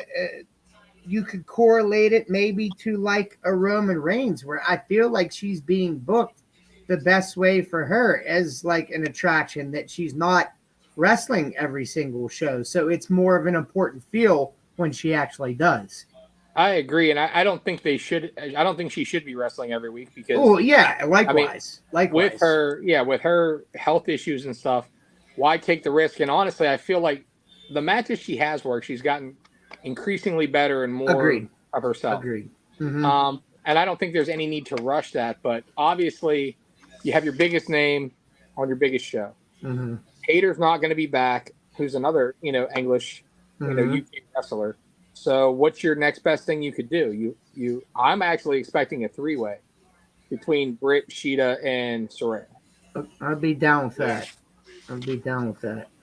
you could correlate it maybe to like a Roman Reigns, where I feel like she's being booked the best way for her as like an attraction, that she's not wrestling every single show. So it's more of an important feel when she actually does. I agree, and I don't think they should. I don't think she should be wrestling every week because. Oh yeah, likewise. With her health issues and stuff, why take the risk? And honestly, I feel like the matches she has worked. She's gotten increasingly better and more of herself. Agreed. Mm-hmm. And I don't think there's any need to rush that. But obviously, you have your biggest name on your biggest show. Mm-hmm. Hater's not going to be back. Who's another English UK wrestler. So what's your next best thing you could do? I'm actually expecting a 3-way between Britt, Sheeta, and Saraya. I'd be down with that. I'm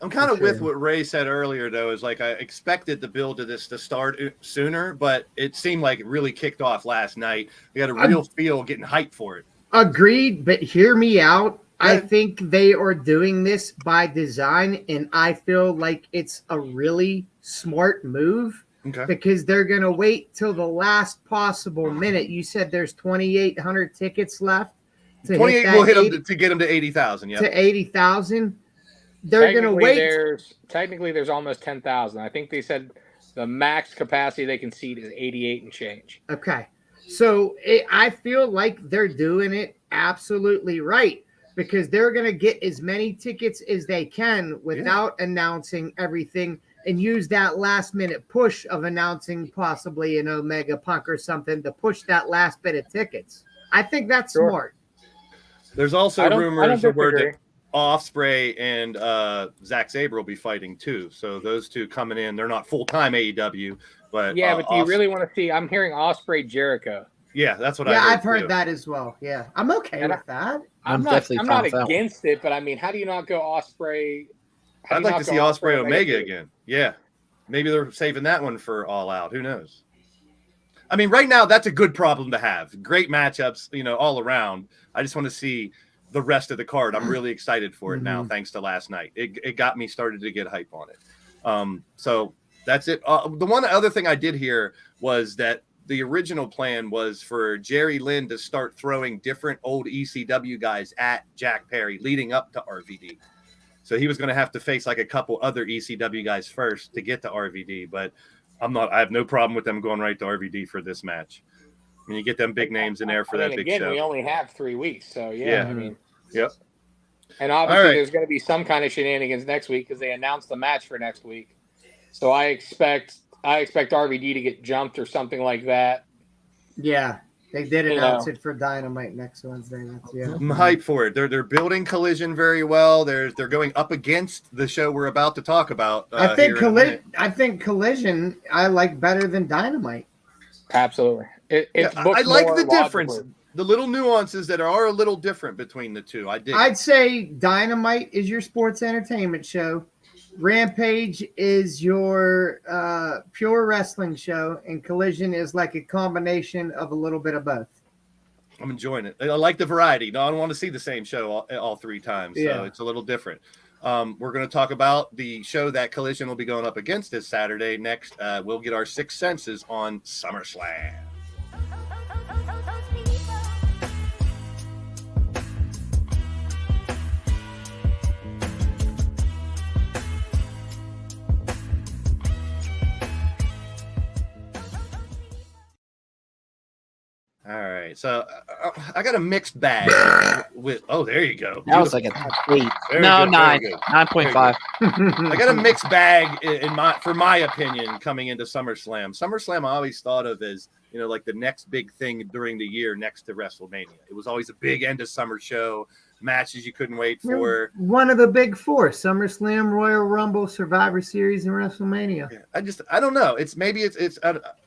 kind of with what Ray said earlier, though, is like I expected the build to this to start sooner, but it seemed like it really kicked off last night. We got a real feel getting hyped for it. Agreed, but hear me out. I think they are doing this by design, and I feel like it's a really smart move. Okay. Because they're going to wait till the last possible minute. You said there's 2,800 tickets left. 28 will hit them to get them to 80,000. Yeah. To 80,000. They're going to wait. Technically, there's almost 10,000. I think they said the max capacity they can seat is 88 and change. Okay. So I feel like they're doing it absolutely right, because they're going to get as many tickets as they can without announcing everything, and use that last minute push of announcing possibly an Omega Punk or something to push that last bit of tickets. I think that's smart. There's also rumors of where that Ospreay and Zack Sabre will be fighting too. So those two coming in, they're not full-time AEW, but but do you really want to see? I'm hearing Ospreay Jericho. Yeah, that's what I've heard that as well. Yeah, I'm okay with that. I'm not against it, but I mean, how do you not go Ospreay? I'd like to see Ospreay Omega again. Yeah. Maybe they're saving that one for All Out. Who knows? I mean, right now, that's a good problem to have. Great matchups, all around. I just want to see the rest of the card. I'm really excited for it now, thanks to last night. It got me started to get hype on it. So that's it. The one other thing I did hear was that the original plan was for Jerry Lynn to start throwing different old ECW guys at Jack Perry leading up to RVD. So he was going to have to face like a couple other ECW guys first to get to RVD, but I have no problem with them going right to RVD for this match. I mean, you get them big names in there for that big show. Again, we only have 3 weeks, so yeah. I mean, yep. And obviously there's going to be some kind of shenanigans next week because they announced the match for next week. So I expect RVD to get jumped or something like that. Yeah. They did announce it for Dynamite next Wednesday. I'm hyped for it. They're building Collision very well. They're going up against the show we're about to talk about. I think Collision I like better than Dynamite. Absolutely. I like the difference. The little nuances that are a little different between the two. I'd say Dynamite is your sports entertainment show. Rampage is your pure wrestling show, and Collision is like a combination of a little bit of both. I'm enjoying it. I like the variety. No, I don't want to see the same show all 3 times, so it's a little different. We're going to talk about the show that Collision will be going up against this Saturday. Next, we'll get our 6 senses on SummerSlam. All right, so I got a mixed bag with. Oh, there you go. That was like a 8. No, 9.5. I got a mixed bag for my opinion coming into SummerSlam. SummerSlam I always thought of as like the next big thing during the year next to WrestleMania. It was always a big end of summer show, matches you couldn't wait for. One of the big 4: SummerSlam, Royal Rumble, Survivor Series, and WrestleMania. Yeah, I don't know. It's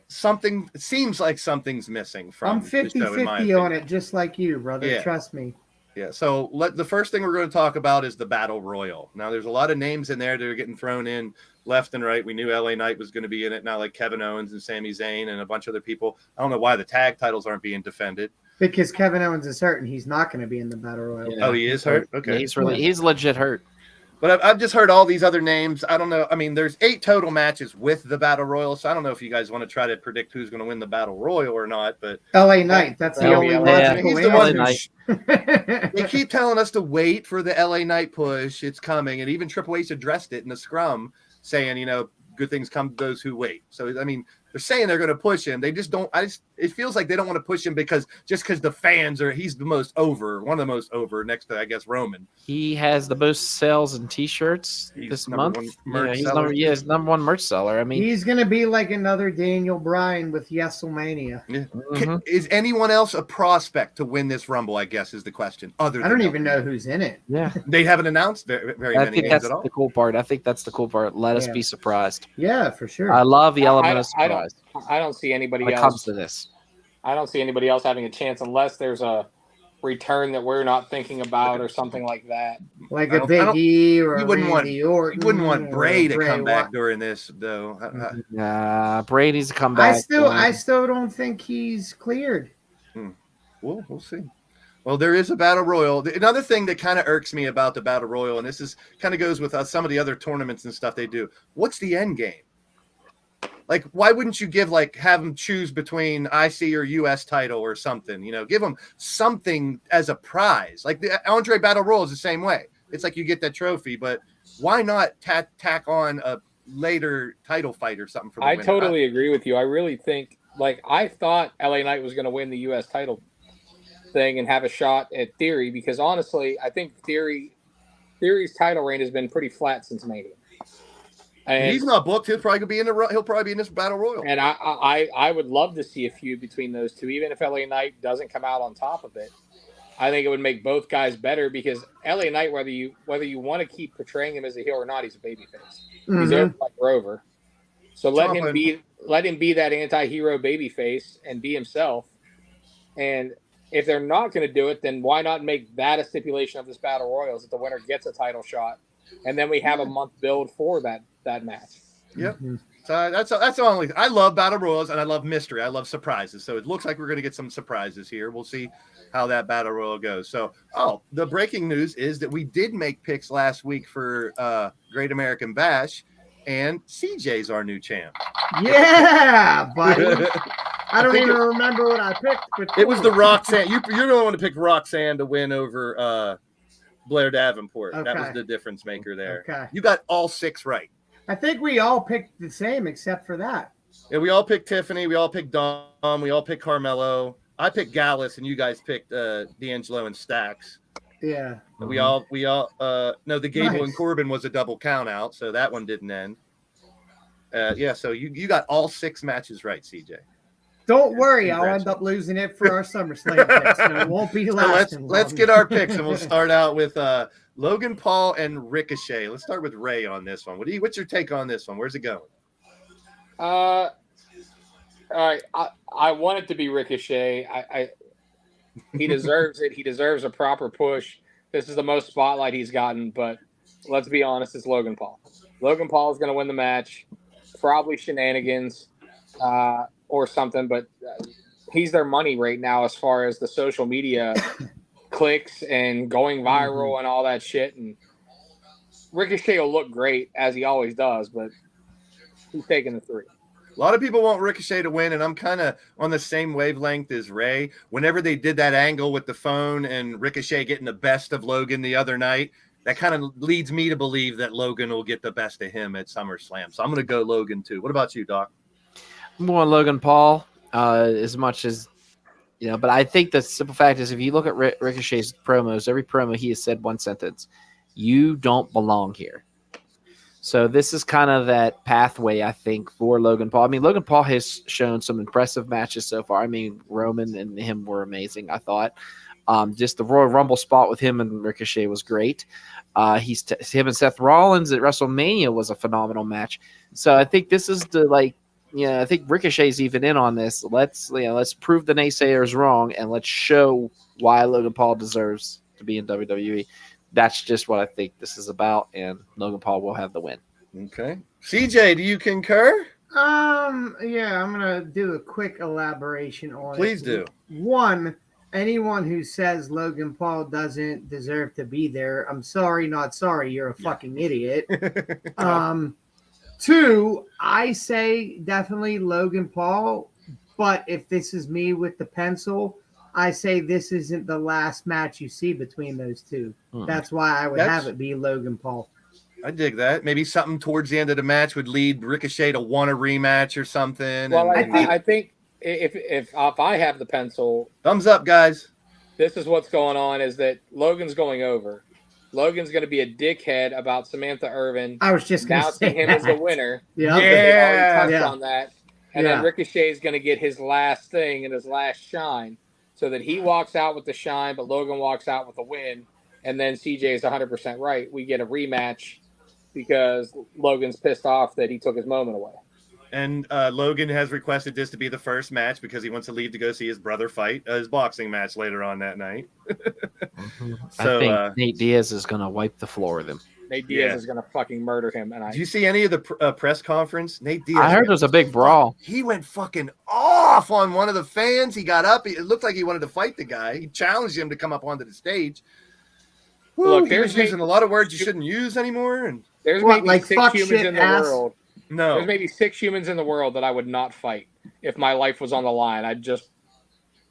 something. It seems like something's missing from. I'm 50-50 on it, just like you, brother. Yeah. Trust me. Yeah. So the first thing we're going to talk about is the Battle Royal. Now, there's a lot of names in there that are getting thrown in left and right. We knew LA Knight was going to be in it. Now, like Kevin Owens and Sami Zayn and a bunch of other people. I don't know why the tag titles aren't being defended. Because Kevin Owens is hurt and he's not going to be in the Battle Royal. Yeah. Oh, he is hurt? Okay. Yeah, he's legit hurt. But I've just heard all these other names. I don't know. I mean, there's 8 total matches with the Battle Royal, so I don't know if you guys want to try to predict who's going to win the Battle Royal or not. But LA Knight, that's the only logical he's the one answer. They keep telling us to wait for the LA Knight push. It's coming, and even Triple H addressed it in the scrum, saying, good things come to those who wait. So I mean, they're saying they're going to push him. They just don't. It feels like they don't want to push him because the fans are. He's the most over, one of the most over, next to I guess Roman. He has the most sales in T-shirts this month. He's number one merch seller. I mean, he's going to be like another Daniel Bryan with Yeselmania. Yeah. Mm-hmm. Is anyone else a prospect to win this Rumble? I guess is the question. I don't even know who's in it. Yeah, they haven't announced very many names at all. The cool part. I think that's the cool part. Let us be surprised. Yeah, for sure. I love the element of surprise. I don't see anybody else. Comes to this. I don't see anybody else having a chance unless there's a return that we're not thinking about or something like that. Like a Big E or you wouldn't want Bray to come back during this, though. Bray needs to come back. I still don't think he's cleared. Well, we'll see. Well, there is a Battle Royal. Another thing that kind of irks me about the Battle Royal, and this is kind of goes with some of the other tournaments and stuff they do. What's the end game? Like, why wouldn't you have them choose between IC or US title or something? Give them something as a prize. Like the Andre Battle Royal is the same way. It's like you get that trophy, but why not tack on a later title fight or something for the winner? I totally agree with you. I really think, I thought LA Knight was going to win the US title thing and have a shot at Theory because honestly, I think Theory's title reign has been pretty flat since Mania. And he's not booked. He'll probably be in this Battle Royal. And I would love to see a feud between those two, even if LA Knight doesn't come out on top of it. I think it would make both guys better because LA Knight, whether you want to keep portraying him as a heel or not, he's a babyface. Mm-hmm. He's over like Rover. So let him be that anti-hero babyface and be himself. And if they're not going to do it, then why not make that a stipulation of this Battle Royals that the winner gets a title shot, and then we have a month build for that match. Yep. So that's the only. I love Battle Royals and I love mystery. I love surprises. So it looks like we're going to get some surprises here. We'll see how that Battle Royal goes. So, the breaking news is that we did make picks last week for Great American Bash, and CJ's our new champ. Yeah, buddy. I don't even remember what I picked. But it was the Roxanne. You're the one to pick Roxanne to win over Blair Davenport. Okay. That was the difference maker there. Okay. You got all 6 right. I think we all picked the same except for that. Yeah, we all picked Tiffany. We all picked Dom. We all picked Carmelo. I picked Gallus, and you guys picked D'Angelo and Stacks. Yeah. We all no, the Gable and Corbin was a double count out, so that one didn't end. So you got all 6 matches right, CJ. Don't worry, I'll end up losing it for our SummerSlam picks. So it won't be lasting. Let's get our picks, and we'll start out with Logan Paul and Ricochet. Let's start with Ray on this one. What's your take on this one? Where's it going? All right, I want it to be Ricochet. He deserves it. He deserves a proper push. This is the most spotlight he's gotten, but let's be honest, it's Logan Paul. Logan Paul is going to win the match, probably shenanigans or something, but he's their money right now as far as the social media clicks and going viral and all that shit. And Ricochet will look great, as he always does, but he's taking the 3. A lot of people want Ricochet to win, and I'm kind of on the same wavelength as Ray. Whenever they did that angle with the phone and Ricochet getting the best of Logan the other night, that kind of leads me to believe that Logan will get the best of him at SummerSlam. So I'm going to go Logan, too. What about you, Doc? I'm going Logan Paul as much as, but I think the simple fact is if you look at Ricochet's promos, every promo he has said one sentence, you don't belong here. So this is kind of that pathway, I think, for Logan Paul. I mean, Logan Paul has shown some impressive matches so far. I mean, Roman and him were amazing, I thought. Just the Royal Rumble spot with him and Ricochet was great. Him and Seth Rollins at WrestleMania was a phenomenal match. So I think this is I think Ricochet's even in on this. Let's prove the naysayers wrong and let's show why Logan Paul deserves to be in WWE. That's just what I think this is about, and Logan Paul will have the win. Okay. CJ, do you concur? Yeah, I'm gonna do a quick elaboration on it. Please do. One, anyone who says Logan Paul doesn't deserve to be there, I'm sorry, not sorry. You're a fucking idiot. 2, I say definitely Logan Paul, but if this is me with the pencil, I say this isn't the last match you see between those two. That's why I would have it be Logan Paul. I dig that. Maybe something towards the end of the match would lead Ricochet to want a rematch or something. Well, I think if I have the pencil, thumbs up, guys. This is what's going on: is that Logan's going over. Logan's going to be a dickhead about Samantha Irvin. I was just announcing him as the winner. Yeah, touched on that. And then Ricochet is going to get his last thing and his last shine, so that he walks out with the shine, but Logan walks out with the win. And then CJ is 100% right. We get a rematch because Logan's pissed off that he took his moment away. And Logan has requested this to be the first match because he wants to leave to go see his brother fight his boxing match later on that night. So, I think Nate Diaz is going to wipe the floor with him. Nate Diaz is going to fucking murder him. And Did you see any of the press conference? Nate Diaz. I heard it was a big brawl. He went fucking off on one of the fans. He got up. It looked like he wanted to fight the guy. He challenged him to come up onto the stage. Look, there's using a lot of words you shouldn't use anymore. And there's maybe like 6 humans in the world. No, there's maybe 6 humans in the world that I would not fight if my life was on the line. I'd just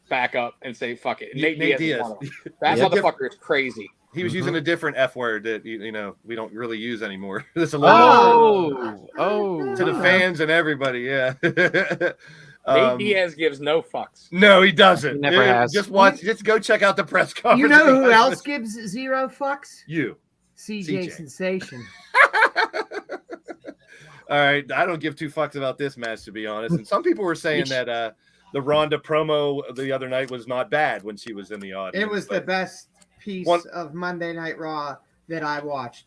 back up and say, fuck it. Nate Diaz is one of them. That motherfucker is crazy. He was using a different F word that we don't really use anymore. To the fans and everybody, yeah. Nate Diaz gives no fucks. No, he doesn't. He never has. Just go check out the press conference. You know who else gives 0 fucks? You. CJ Sensation. All right, I don't give 2 fucks about this match, to be honest. And some people were saying that the Ronda promo the other night was not bad when she was in the audience. It was the best piece of Monday Night Raw that I watched.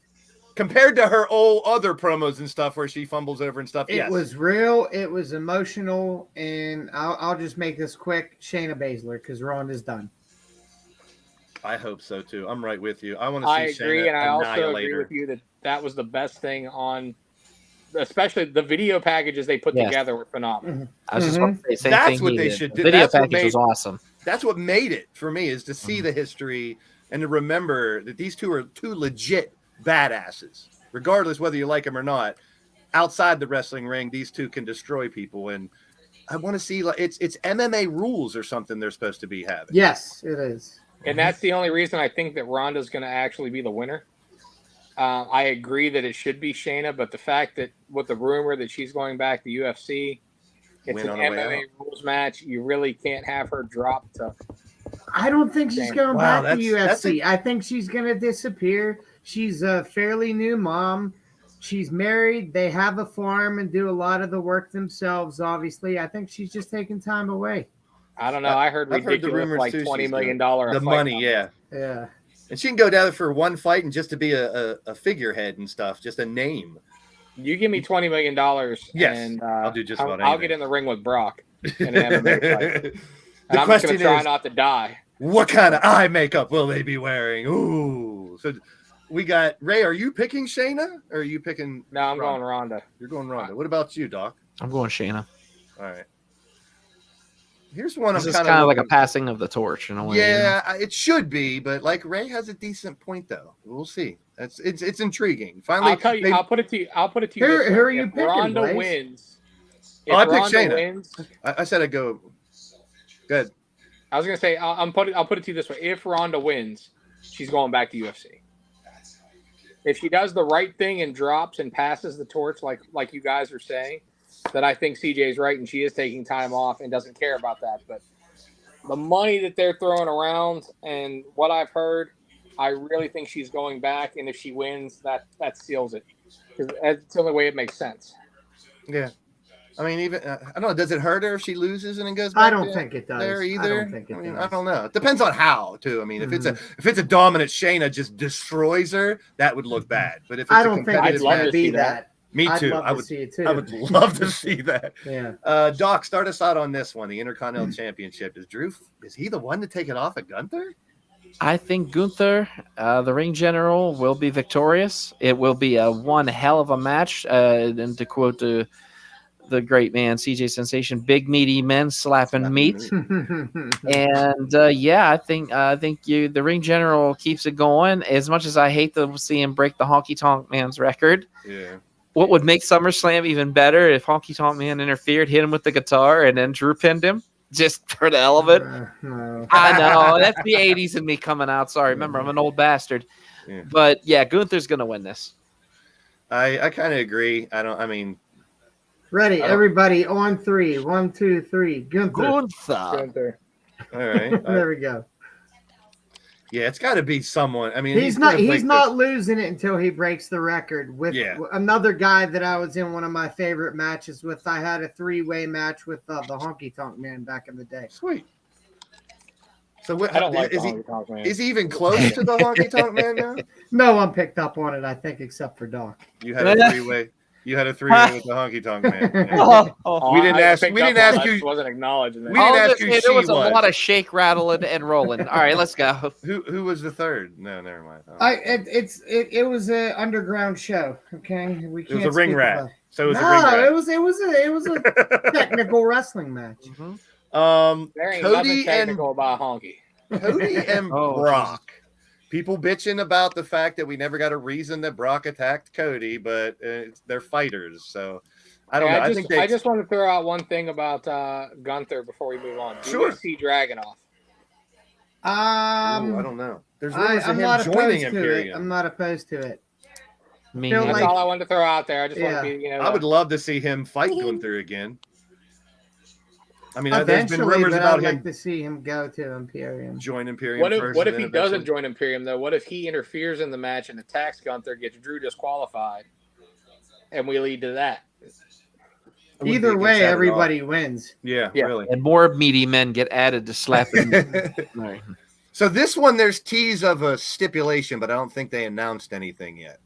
Compared to her old other promos and stuff where she fumbles over and stuff. It was real. It was emotional. And I'll just make this quick. Shayna Baszler, because Ronda's done. I hope so, too. I'm right with you. I want to see I agree, Shayna and I also agree with you that was the best thing on, especially the video packages they put together were phenomenal. I was just going to say, that's what they should do. The video package was awesome. That's what made it for me, is to see the history and to remember that these two are 2 legit badasses, regardless whether you like them or not. Outside the wrestling ring, these 2 can destroy people, and I want to see it's MMA rules or something they're supposed to be having. Yes, it is. And that's the only reason I think that Ronda's going to actually be the winner. I agree that it should be Shayna, but the fact that with the rumor that she's going back to UFC, it's an MMA rules match. You really can't have her drop to. I don't think she's going back to UFC. I think she's going to disappear. She's a fairly new mom. She's married. They have a farm and do a lot of the work themselves, obviously. I think she's just taking time away. I don't know. I heard ridiculous, like $20 million. The money, yeah. Yeah. And she can go down there for one fight and just to be a figurehead and stuff, just a name. You give me $20 million, yes, and I'll do just about anything. I'll get in the ring with Brock in an MMA fight. And I'm just going to try not to die. What kind of eye makeup will they be wearing? Ooh. So we got Ray. Are you picking Shayna or are you picking? No, I'm going Ronda. You're going Ronda. What about you, Doc? I'm going Shayna. All right. Here's one. This is kind of like a passing of the torch in a way. Yeah, it should be, but like Ray has a decent point though. We'll see. It's intriguing. Finally, I'll tell you. I'll put it to you. Who are you picking? Ronda wins. I picked Shayna. I said I'd go. Good. I was gonna say I'll put it to you this way: if Ronda wins, she's going back to UFC. If she does the right thing and drops and passes the torch, like you guys are saying, then I think CJ is right and she is taking time off and doesn't care about that. But the money that they're throwing around and what I've heard, I really think she's going back. And if she wins, that seals it. Because that's the only way it makes sense. Yeah. I mean, even I don't know. Does it hurt her if she loses and it goes back? I don't think it does. There either. I don't think it does. I don't know. It depends on how, too. I mean, if it's a dominant Shayna just destroys her, that would look bad. But if it's I don't think it's going to be that. Me too. I would see it too. I would love to see that. Yeah. Doc, start us out on this one. The Intercontinental Championship. Is he the one to take it off of Gunther? I think Gunther, the ring general, will be victorious. It will be one hell of a match. And to quote the great man CJ Sensation, big meaty men slapping meat. And yeah, I think the ring general keeps it going. As much as I hate to see him break the Honky Tonk Man's record, Yeah. what would make SummerSlam even better if Honky Tonk Man interfered, hit him with the guitar, and then Drew pinned him just for the hell of it. No. I know that's the '80s in me coming out. Sorry, remember I'm an old bastard. Yeah. But yeah, Gunther's gonna win this. I kind of agree. Ready, everybody on 3. 1, 2, 3. Gunther. Gunther. All right. There we go. Yeah, it's got to be someone. I mean, He's not losing it until he breaks the record with another guy that I was in one of my favorite matches with. I had a 3-way match with the Honky Tonk Man back in the day. Sweet. So what? I don't like is the he? Honky Tonk Man. Is he even close to the Honky Tonk Man now? No one picked up on it, I think, except for Doc. You had a 3-way. You had a 3-way with the Honky Tonk Man. Yeah. We didn't ask. We didn't ask you. Wasn't acknowledging that. We didn't ask who there she was a was. lot of shake, rattling, and rolling. All right, let's go. Who was the third? No, never mind. It was an underground show. Okay, we It can't. was a ring speak rat. about it. So it was a ring No, rat. it was a technical wrestling match. There ain't nothing Cody technical about Honky. Cody and Oh, Brock. People bitching about the fact that we never got a reason that Brock attacked Cody, but they're fighters, so I don't know. I just want to throw out one thing about Gunther before we move on. Sure. See Dragunov. I don't know. There's rumors of I'm him not joining opposed to it. Imperium. I'm not opposed to it. Me Feel neither. That's like- all I wanted to throw out there. I just want to be, I would love to see him fight Gunther again. I mean, there's been Eventually, rumors but about I'd him like to see him go to Imperium. join Imperium. What if first, what and if he then doesn't eventually- join Imperium though? What if he interferes in the match and attacks Gunther, gets Drew disqualified, and we lead to that? It wouldn't Either be way, against that at all. everybody wins. Yeah, Yeah. really. And more meaty men get added to slapping. All right. So this one, there's tease of a stipulation, but I don't think they announced anything yet.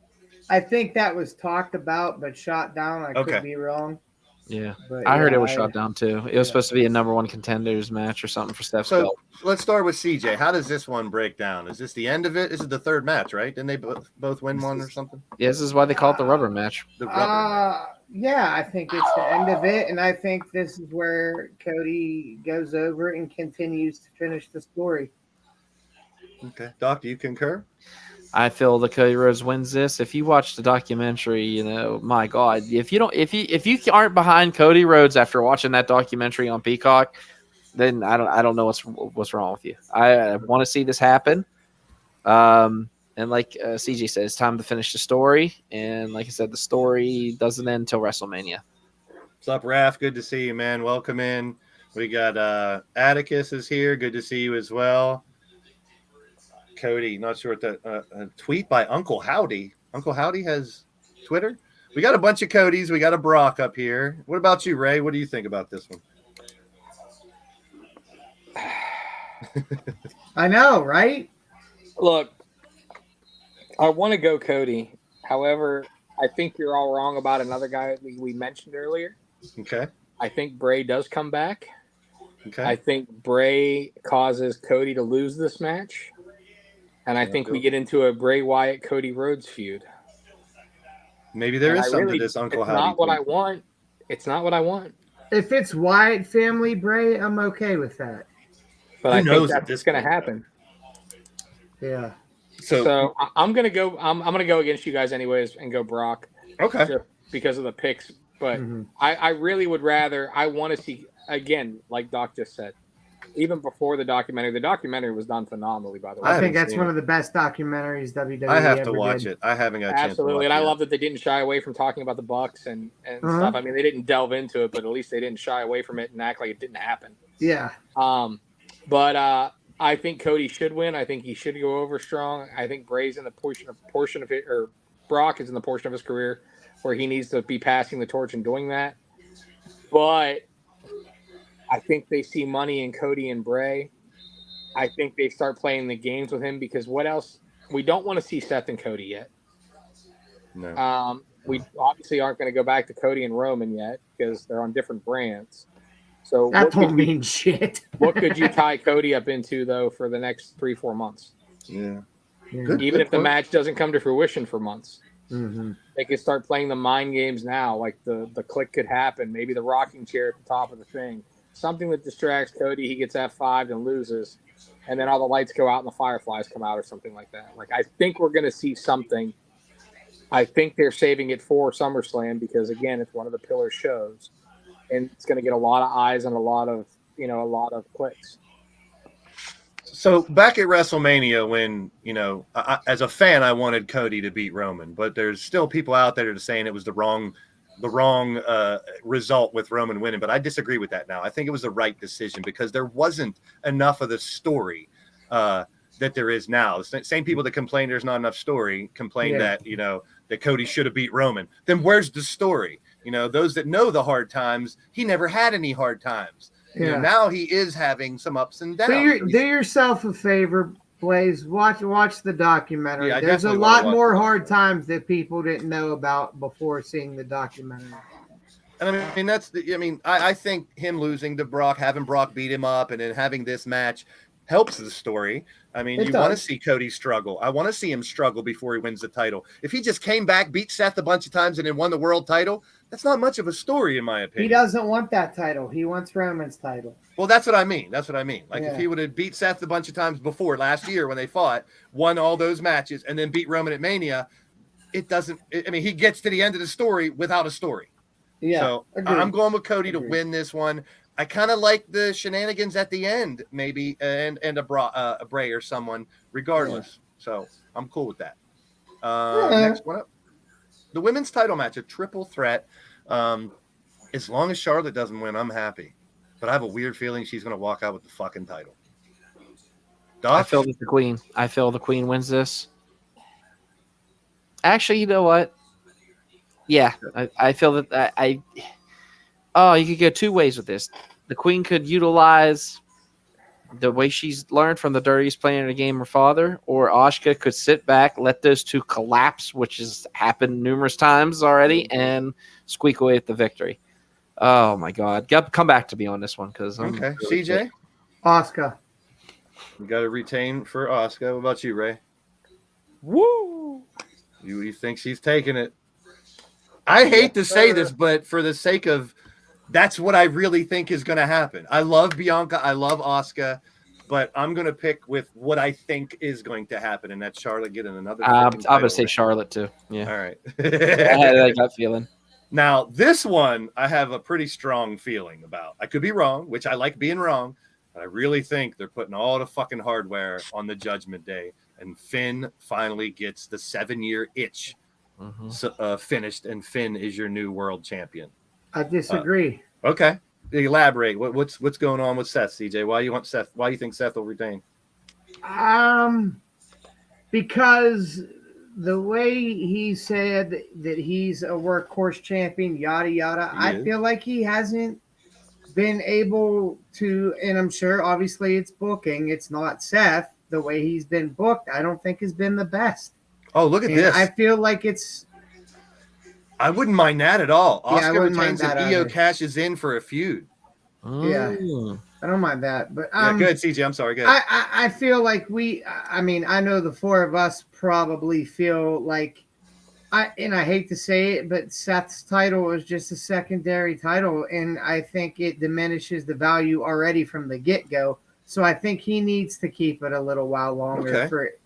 I think that was talked about, but shot down. I Okay. could be wrong. Yeah, But I heard yeah, it was shot down too. It was supposed to be a #1 contenders match or something for Steph's So belt. let's start with CJ. How does this one break down? Is this the end of it? This is the third match, right? Didn't they both win one or something? Yeah, this is why they call it the rubber match. The rubber. Yeah, I think it's the end of it, and I think this is where Cody goes over and continues to finish the story. Okay, Doc, do you concur? I feel that Cody Rhodes wins this. If you watch the documentary, my God, if you aren't behind Cody Rhodes after watching that documentary on Peacock, then I don't know what's wrong with you. I want to see this happen. And like CJ said, it's time to finish the story. And like I said, the story doesn't end until WrestleMania. What's up, Raph? Good to see you, man. Welcome in. We got Atticus is here. Good to see you as well. Cody, not sure what a tweet by Uncle Howdy. Uncle Howdy has Twitter. We got a bunch of Codys. We got a Brock up here. What about you, Ray? What do you think about this one? I know, right? Look, I want to go Cody. However, I think you're all wrong about another guy we mentioned earlier. Okay. I think Bray does come back. Okay. I think Bray causes Cody to lose this match. And I think we get into a Bray Wyatt Cody Rhodes feud. Maybe there is something to this Uncle Howdy. It's not what tweet. I want. It's not what I want. If it's Wyatt family Bray, I'm okay with that. But Who I knows think at that's this going to point, happen. Yeah. So I'm gonna go. I'm gonna go against you guys anyways and go Brock. Okay. Just because of the picks. But Mhm. I really would rather. I want to see again, like Doc just said. Even before the documentary was done phenomenally. By the way, I I think haven't that's seen one it. of the best documentaries WWE I have to ever watch did. it. I haven't got a chance to watch absolutely, and I it. love that they didn't shy away from talking about the Bucks and stuff. I mean, they didn't delve into it, but at least they didn't shy away from it and act like it didn't happen. Yeah. But I think Cody should win. I think he should go over strong. I think Bray's in the portion of it, or Brock is in the portion of his career where he needs to be passing the torch and doing that. But I think they see money in Cody and Bray. I think they start playing the games with him because what else? We don't want to see Seth and Cody yet. No. We obviously aren't going to go back to Cody and Roman yet because they're on different brands. So That don't mean shit. what could you tie Cody up into though for the next 3-4 months? Yeah. Yeah. Good. Even if the point. match doesn't come to fruition for months. Mm-hmm. They could start playing the mind games now, like the click could happen. Maybe the rocking chair at the top of the thing. Something that distracts Cody. He gets F5'd and loses. And then all the lights go out and the fireflies come out or something like that. Like, I think we're going to see something. I think they're saving it for SummerSlam because, again, it's one of the pillar shows. And it's going to get a lot of eyes and a lot of clicks. So back at WrestleMania, when as a fan, I wanted Cody to beat Roman, but there's still people out there that are saying it was the wrong result with Roman winning. But I disagree with that now. I think it was the right decision because there wasn't enough of the story that there is now. The same people that complain there's not enough story complain that that Cody should have beat Roman. Then where's the story? Those that know the hard times, he never had any hard times. Now he is having some ups and downs. So do yourself a favor, Blaze. Watch the documentary. Yeah, there's a lot more hard times that people didn't know about before seeing the documentary. And I think him losing to Brock, having Brock beat him up, and then having this match helps the story. I mean, you want to see Cody struggle. I want to see him struggle before he wins the title. If he just came back, beat Seth a bunch of times, and then won the world title, that's not much of a story, in my opinion. He doesn't want that title. He wants Roman's title. Well, that's what I mean. Like, if he would have beat Seth a bunch of times before last year when they fought, won all those matches, and then beat Roman at Mania, he gets to the end of the story without a story. Yeah. So I'm going with Cody to win this one. I kind of like the shenanigans at the end, maybe, and a Bray or someone, regardless. Yeah. So I'm cool with that. Next one up, the women's title match, a triple threat. As long as Charlotte doesn't win, I'm happy. But I have a weird feeling she's going to walk out with the fucking title. Doc? I feel the Queen wins this. Actually, you know what? Yeah, I feel that you could go two ways with this. The Queen could utilize the way she's learned from the dirtiest player in the game, her father, or Asuka could sit back, let those two collapse, which has happened numerous times already, and squeak away at the victory. Oh, my God. Come back to me on this one. Because okay. Really CJ? Asuka. You got to retain for Asuka. What about you, Ray? Woo! You think she's taking it? I hate to say this, but for the sake of that's what I really think is going to happen. I love Bianca. I love Asuka, but I'm going to pick with what I think is going to happen, and that's Charlotte getting another. I'm going to say Charlotte, too. Yeah. All right. I had that gut feeling. Now, this one I have a pretty strong feeling about. I could be wrong, which I like being wrong, but I really think they're putting all the fucking hardware on the Judgment Day, and Finn finally gets the 7-year itch finished, and Finn is your new world champion. I disagree. Okay, elaborate. What's going on with Seth, CJ? Why you think Seth will retain? Because the way he said that he's a workhorse champion, yada yada. I feel like he hasn't been able to, and I'm sure obviously it's booking. It's not Seth. The way he's been booked, I don't think has been the best. Oh, look at this. I feel like it's. I wouldn't mind that at all. Oscar retains and Io either. cashes in for a feud. Yeah, I don't mind that. But go ahead, CJ. I'm sorry. Go ahead. I feel like I know the four of us probably feel like, I hate to say it, but Seth's title is just a secondary title, and I think it diminishes the value already from the get-go. So I think he needs to keep it a little while longer for it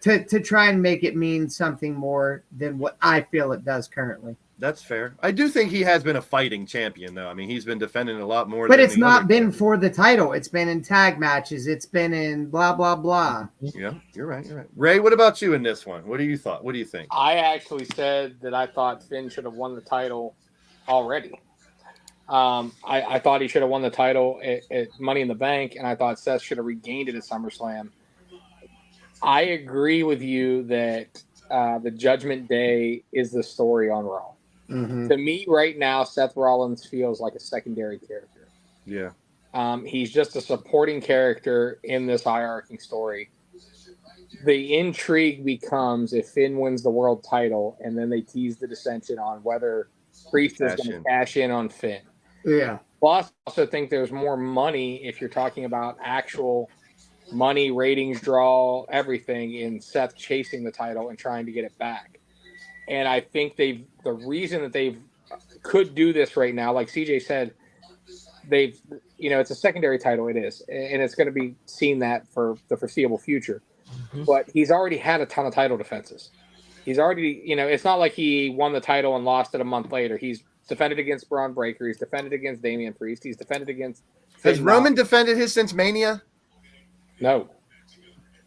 to try and make it mean something more than what I feel it does currently. That's fair. I do think he has been a fighting champion, though. I mean, he's been defending a lot more. But it's not been for the title. It's been in tag matches. It's been in blah, blah, blah. Yeah, you're right. Ray, what about you in this one? What do you think? I actually said that I thought Finn should have won the title already. I thought he should have won the title at Money in the Bank, and I thought Seth should have regained it at SummerSlam. I agree with you that the Judgment Day is the story on Raw. Mm-hmm. To me, right now, Seth Rollins feels like a secondary character. Yeah. He's just a supporting character in this hierarchy story. The intrigue becomes if Finn wins the world title, and then they tease the dissension on whether Priest is going to cash in on Finn. Yeah. Plus, I also think there's more money if you're talking about actual money, ratings, draw, everything in Seth chasing the title and trying to get it back. And I think the reason that they could do this right now, like CJ said, it's a secondary title. It is, and it's going to be seen that for the foreseeable future. Mm-hmm. But he's already had a ton of title defenses. He's already, it's not like he won the title and lost it a month later. He's defended against Braun Breaker. He's defended against Damian Priest. He's defended against. Has Roman defended his since Mania? No.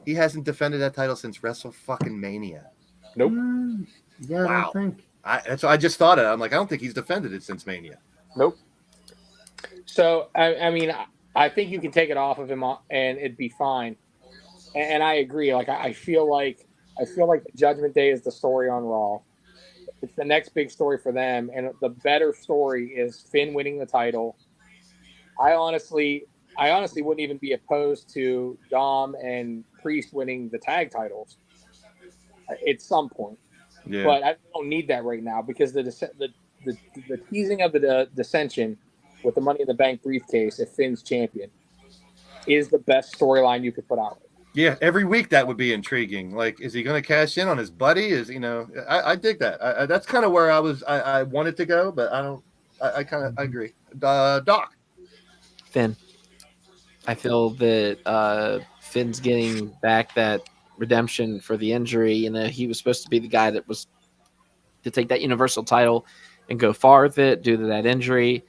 He hasn't defended that title since Wrestle fucking Mania. Nope. Yeah, wow. I don't think. That's what I just thought of. I'm like, I don't think he's defended it since Mania. Nope. So, I think you can take it off of him and it'd be fine. And I agree. Like, I feel like the Judgment Day is the story on Raw. It's the next big story for them. And the better story is Finn winning the title. I honestly wouldn't even be opposed to Dom and Priest winning the tag titles at some point. Yeah. But I don't need that right now because the teasing of the dissension with the Money in the Bank briefcase if Finn's champion is the best storyline you could put out. Yeah, every week that would be intriguing. Like, is he going to cash in on his buddy? I dig that. That's kind of where I wanted to go, but I agree. Doc. Finn. I feel that Finn's getting back that redemption for the injury. He was supposed to be the guy that was to take that Universal title and go far with it due to that injury.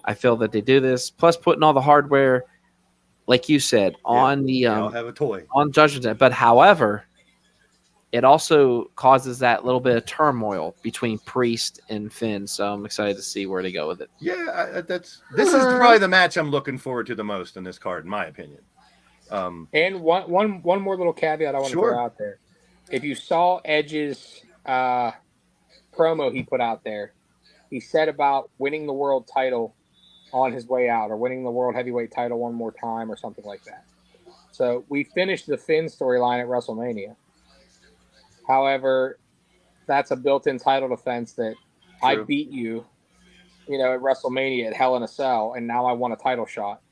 I feel that they do this, plus putting all the hardware, like you said, on the I'll have a toy on Judgment Day. But however, it also causes that little bit of turmoil between Priest and Finn. So I'm excited to see where they go with it. Yeah, this is probably the match I'm looking forward to the most in this card, in my opinion. And one more little caveat I want to throw out there. If you saw Edge's promo he put out there, he said about winning the world title on his way out or winning the world heavyweight title one more time or something like that. So we finished the Finn storyline at WrestleMania. However, that's a built-in title defense that I beat you, at WrestleMania at Hell in a Cell, and now I want a title shot.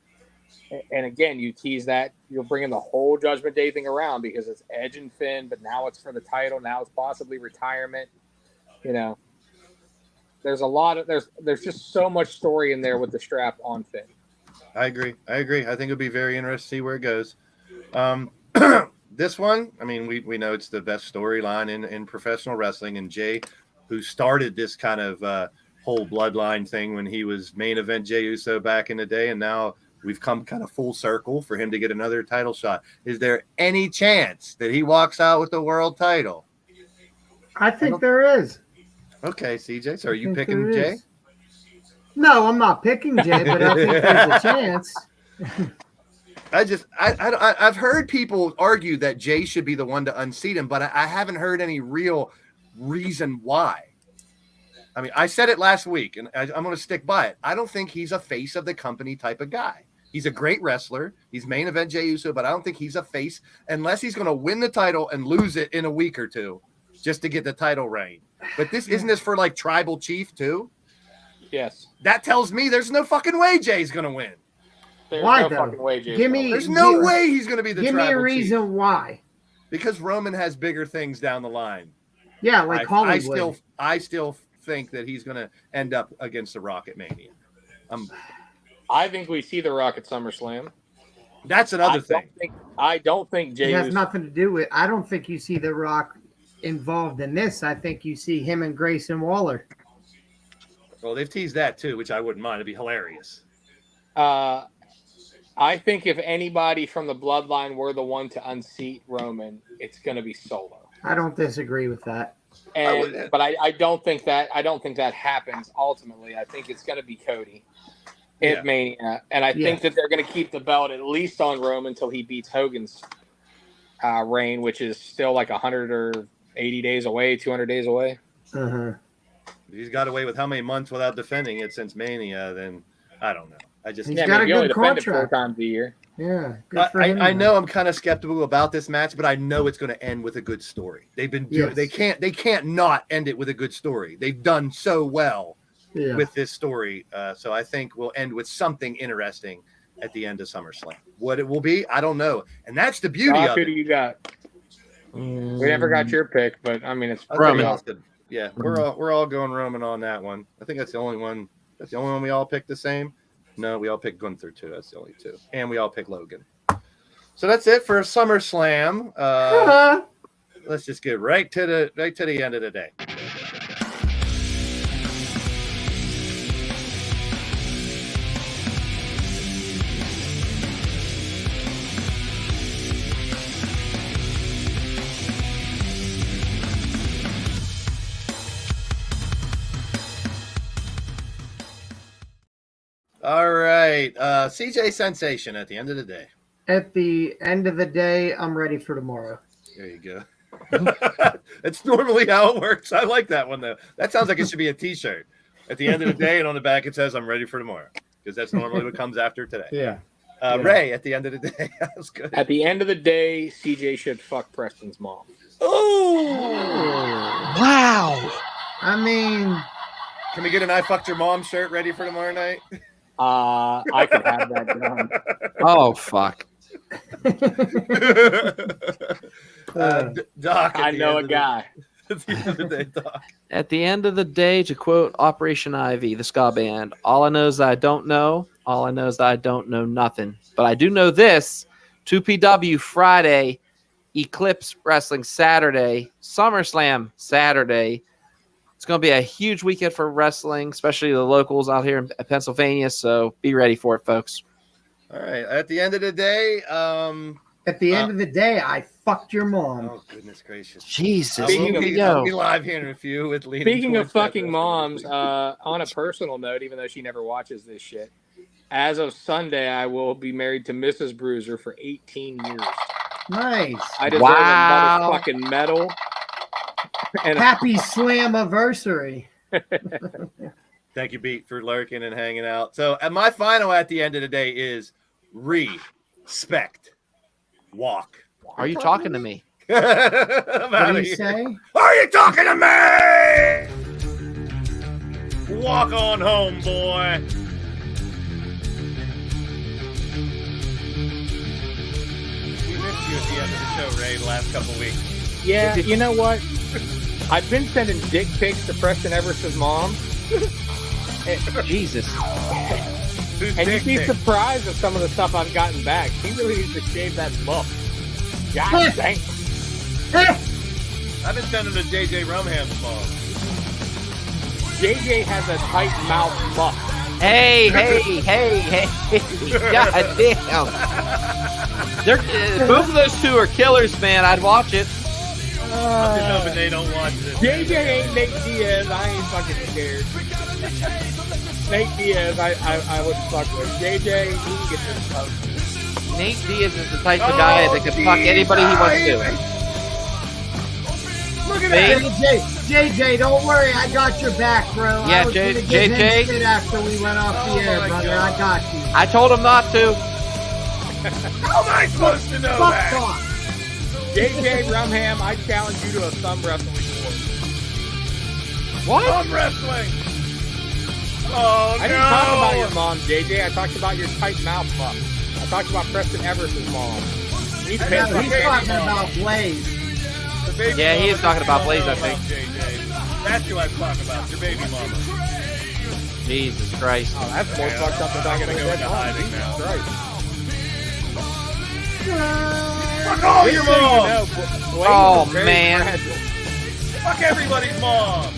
And again, you tease that you're bringing the whole Judgment Day thing around because it's Edge and Finn, but now it's for the title. Now it's possibly retirement. There's a lot of there's just so much story in there with the strap on Finn. I agree. I think it'll be very interesting to see where it goes. This one, we know it's the best storyline in professional wrestling, and Jay, who started this kind of whole bloodline thing when he was main event Jey Uso back in the day, and now we've come kind of full circle for him to get another title shot. Is there any chance that he walks out with the world title? I think there is. Okay, CJ. So are you picking Jay? No, I'm not picking Jay, but I think there's a chance. I've heard people argue that Jay should be the one to unseat him, but I haven't heard any real reason why. I said it last week, and I'm going to stick by it. I don't think he's a face of the company type of guy. He's a great wrestler. He's main event Jey Uso, but I don't think he's a face unless he's going to win the title and lose it in a week or two just to get the title reign. But isn't this for like tribal chief too? Yes. That tells me there's no fucking way Jay's going to win. Why though? There's no way he's going to be the tribal chief. Give me a reason why. Because Roman has bigger things down the line. Yeah, like Hollywood. I still think that he's going to end up against the Rock at Mania. I think we see the Rock at SummerSlam. That's another thing. I don't think Jey has nothing to do with. I don't think you see the Rock involved in this. I think you see him and Grayson Waller. Well, they've teased that too, which I wouldn't mind. It'd be hilarious. I think if anybody from the Bloodline were the one to unseat Roman, it's going to be Solo. I don't disagree with that. But I don't think that happens ultimately. I think it's going to be Cody at Mania, and I think that they're going to keep the belt at least on Roman until he beats Hogan's reign, which is still like 180 days away, 200 days away. Uh-huh. He's got away with how many months without defending it since Mania? Then I don't know. He's got a good contract. 4 times a year. Yeah, good for him. I know I'm kind of skeptical about this match, but I know it's going to end with a good story. They've been they can't not end it with a good story. They've done so well with this story, so I think we'll end with something interesting at the end of SummerSlam. What it will be, I don't know, and that's the beauty of it. Who do you got? We never got your pick, but it's Roman. Yeah, we're all going Roman on that one. I think that's the only one. That's the only one we all picked the same. No, we all picked Gunther too. That's the only two, and we all picked Logan. So that's it for SummerSlam. Let's just get right to the end of the day. All right. CJ Sensation at the end of the day. At the end of the day, I'm ready for tomorrow. There you go. It's normally how it works. I like that one, though. That sounds like it should be a T-shirt. At the end of the day, and on the back it says, I'm ready for tomorrow. Because that's normally what comes after today. Yeah. Ray, at the end of the day. That was good. At the end of the day, CJ should fuck Preston's mom. Oh! Wow. I mean... Can we get an I fucked your mom shirt ready for tomorrow night? I could have that done. Oh, fuck. Doc, I know a guy. At the end of the day, Doc. At the end of the day, to quote Operation Ivy, the ska band, all I know is that I don't know. All I know is that I don't know nothing. But I do know this. 2PW Friday, Eclipse Wrestling Saturday, SummerSlam Saturday. It's going to be a huge weekend for wrestling, especially the locals out here in Pennsylvania. So be ready for it, folks. All right. At the end of the day, At the end of the day, I fucked your mom. oh goodness gracious! Jesus. We'll Yo. be live here in a few with leaning Speaking of towards that fucking rest moms, of on a personal note, even though she never watches this shit, as of Sunday, I will be married to Mrs. Bruiser for 18 years. Nice. I deserve Wow. a motherfucking medal. And Happy Slammiversary. Thank you, Beat, for lurking and hanging out. So, and my final at the end of the day is respect. Walk. Are you talking to me? I'm What outta do you here. say? Are you talking to me? Walk on home, boy. We missed you at the end of the show, Ray, the last couple weeks. yeah, you know what? I've been sending dick pics to Preston Everett's mom. Jesus. Who's And you'd dick be pic? surprised at some of the stuff I've gotten back. He really needs to shave that muff. God dang. I've been sending to JJ Rumham's mom. JJ has a tight mouth muff. Hey. God damn. Both of those two are killers, man. I'd watch it. I'm just hoping they don't watch this. JJ ain't Nate Diaz. I ain't fucking scared. Nate Diaz, I wouldn't fuck with. JJ, he can get this fuck. Nate Diaz is the type of guy that can fuck anybody he wants to. Look at Baby. that. JJ, don't worry, I got your back, bro. Yeah, I was gonna give him JJ. shit after we went off the air, my brother. God. I got you. I told him not to. How am I supposed to know Fuck that? off. JJ Rumham, I challenge you to a thumb wrestling war. What? I'm wrestling. Oh, I didn't talk about your mom, JJ. I talked about your tight mouth muff. I talked about Preston Everett's mom. He's No, pissed he's off. talking about Blaze. The baby Yeah, he mama is talking about you Blaze, don't I know think. about, JJ. That's who I'm talking about, your baby mama. Jesus Christ. Oh, that's more fucked up than I'm talking gonna about go into hiding now. Right. Fuck all your moms! Oh, man. Fuck everybody's mom!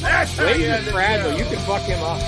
That's how Blaze you is end the fragile. show. You can fuck him up.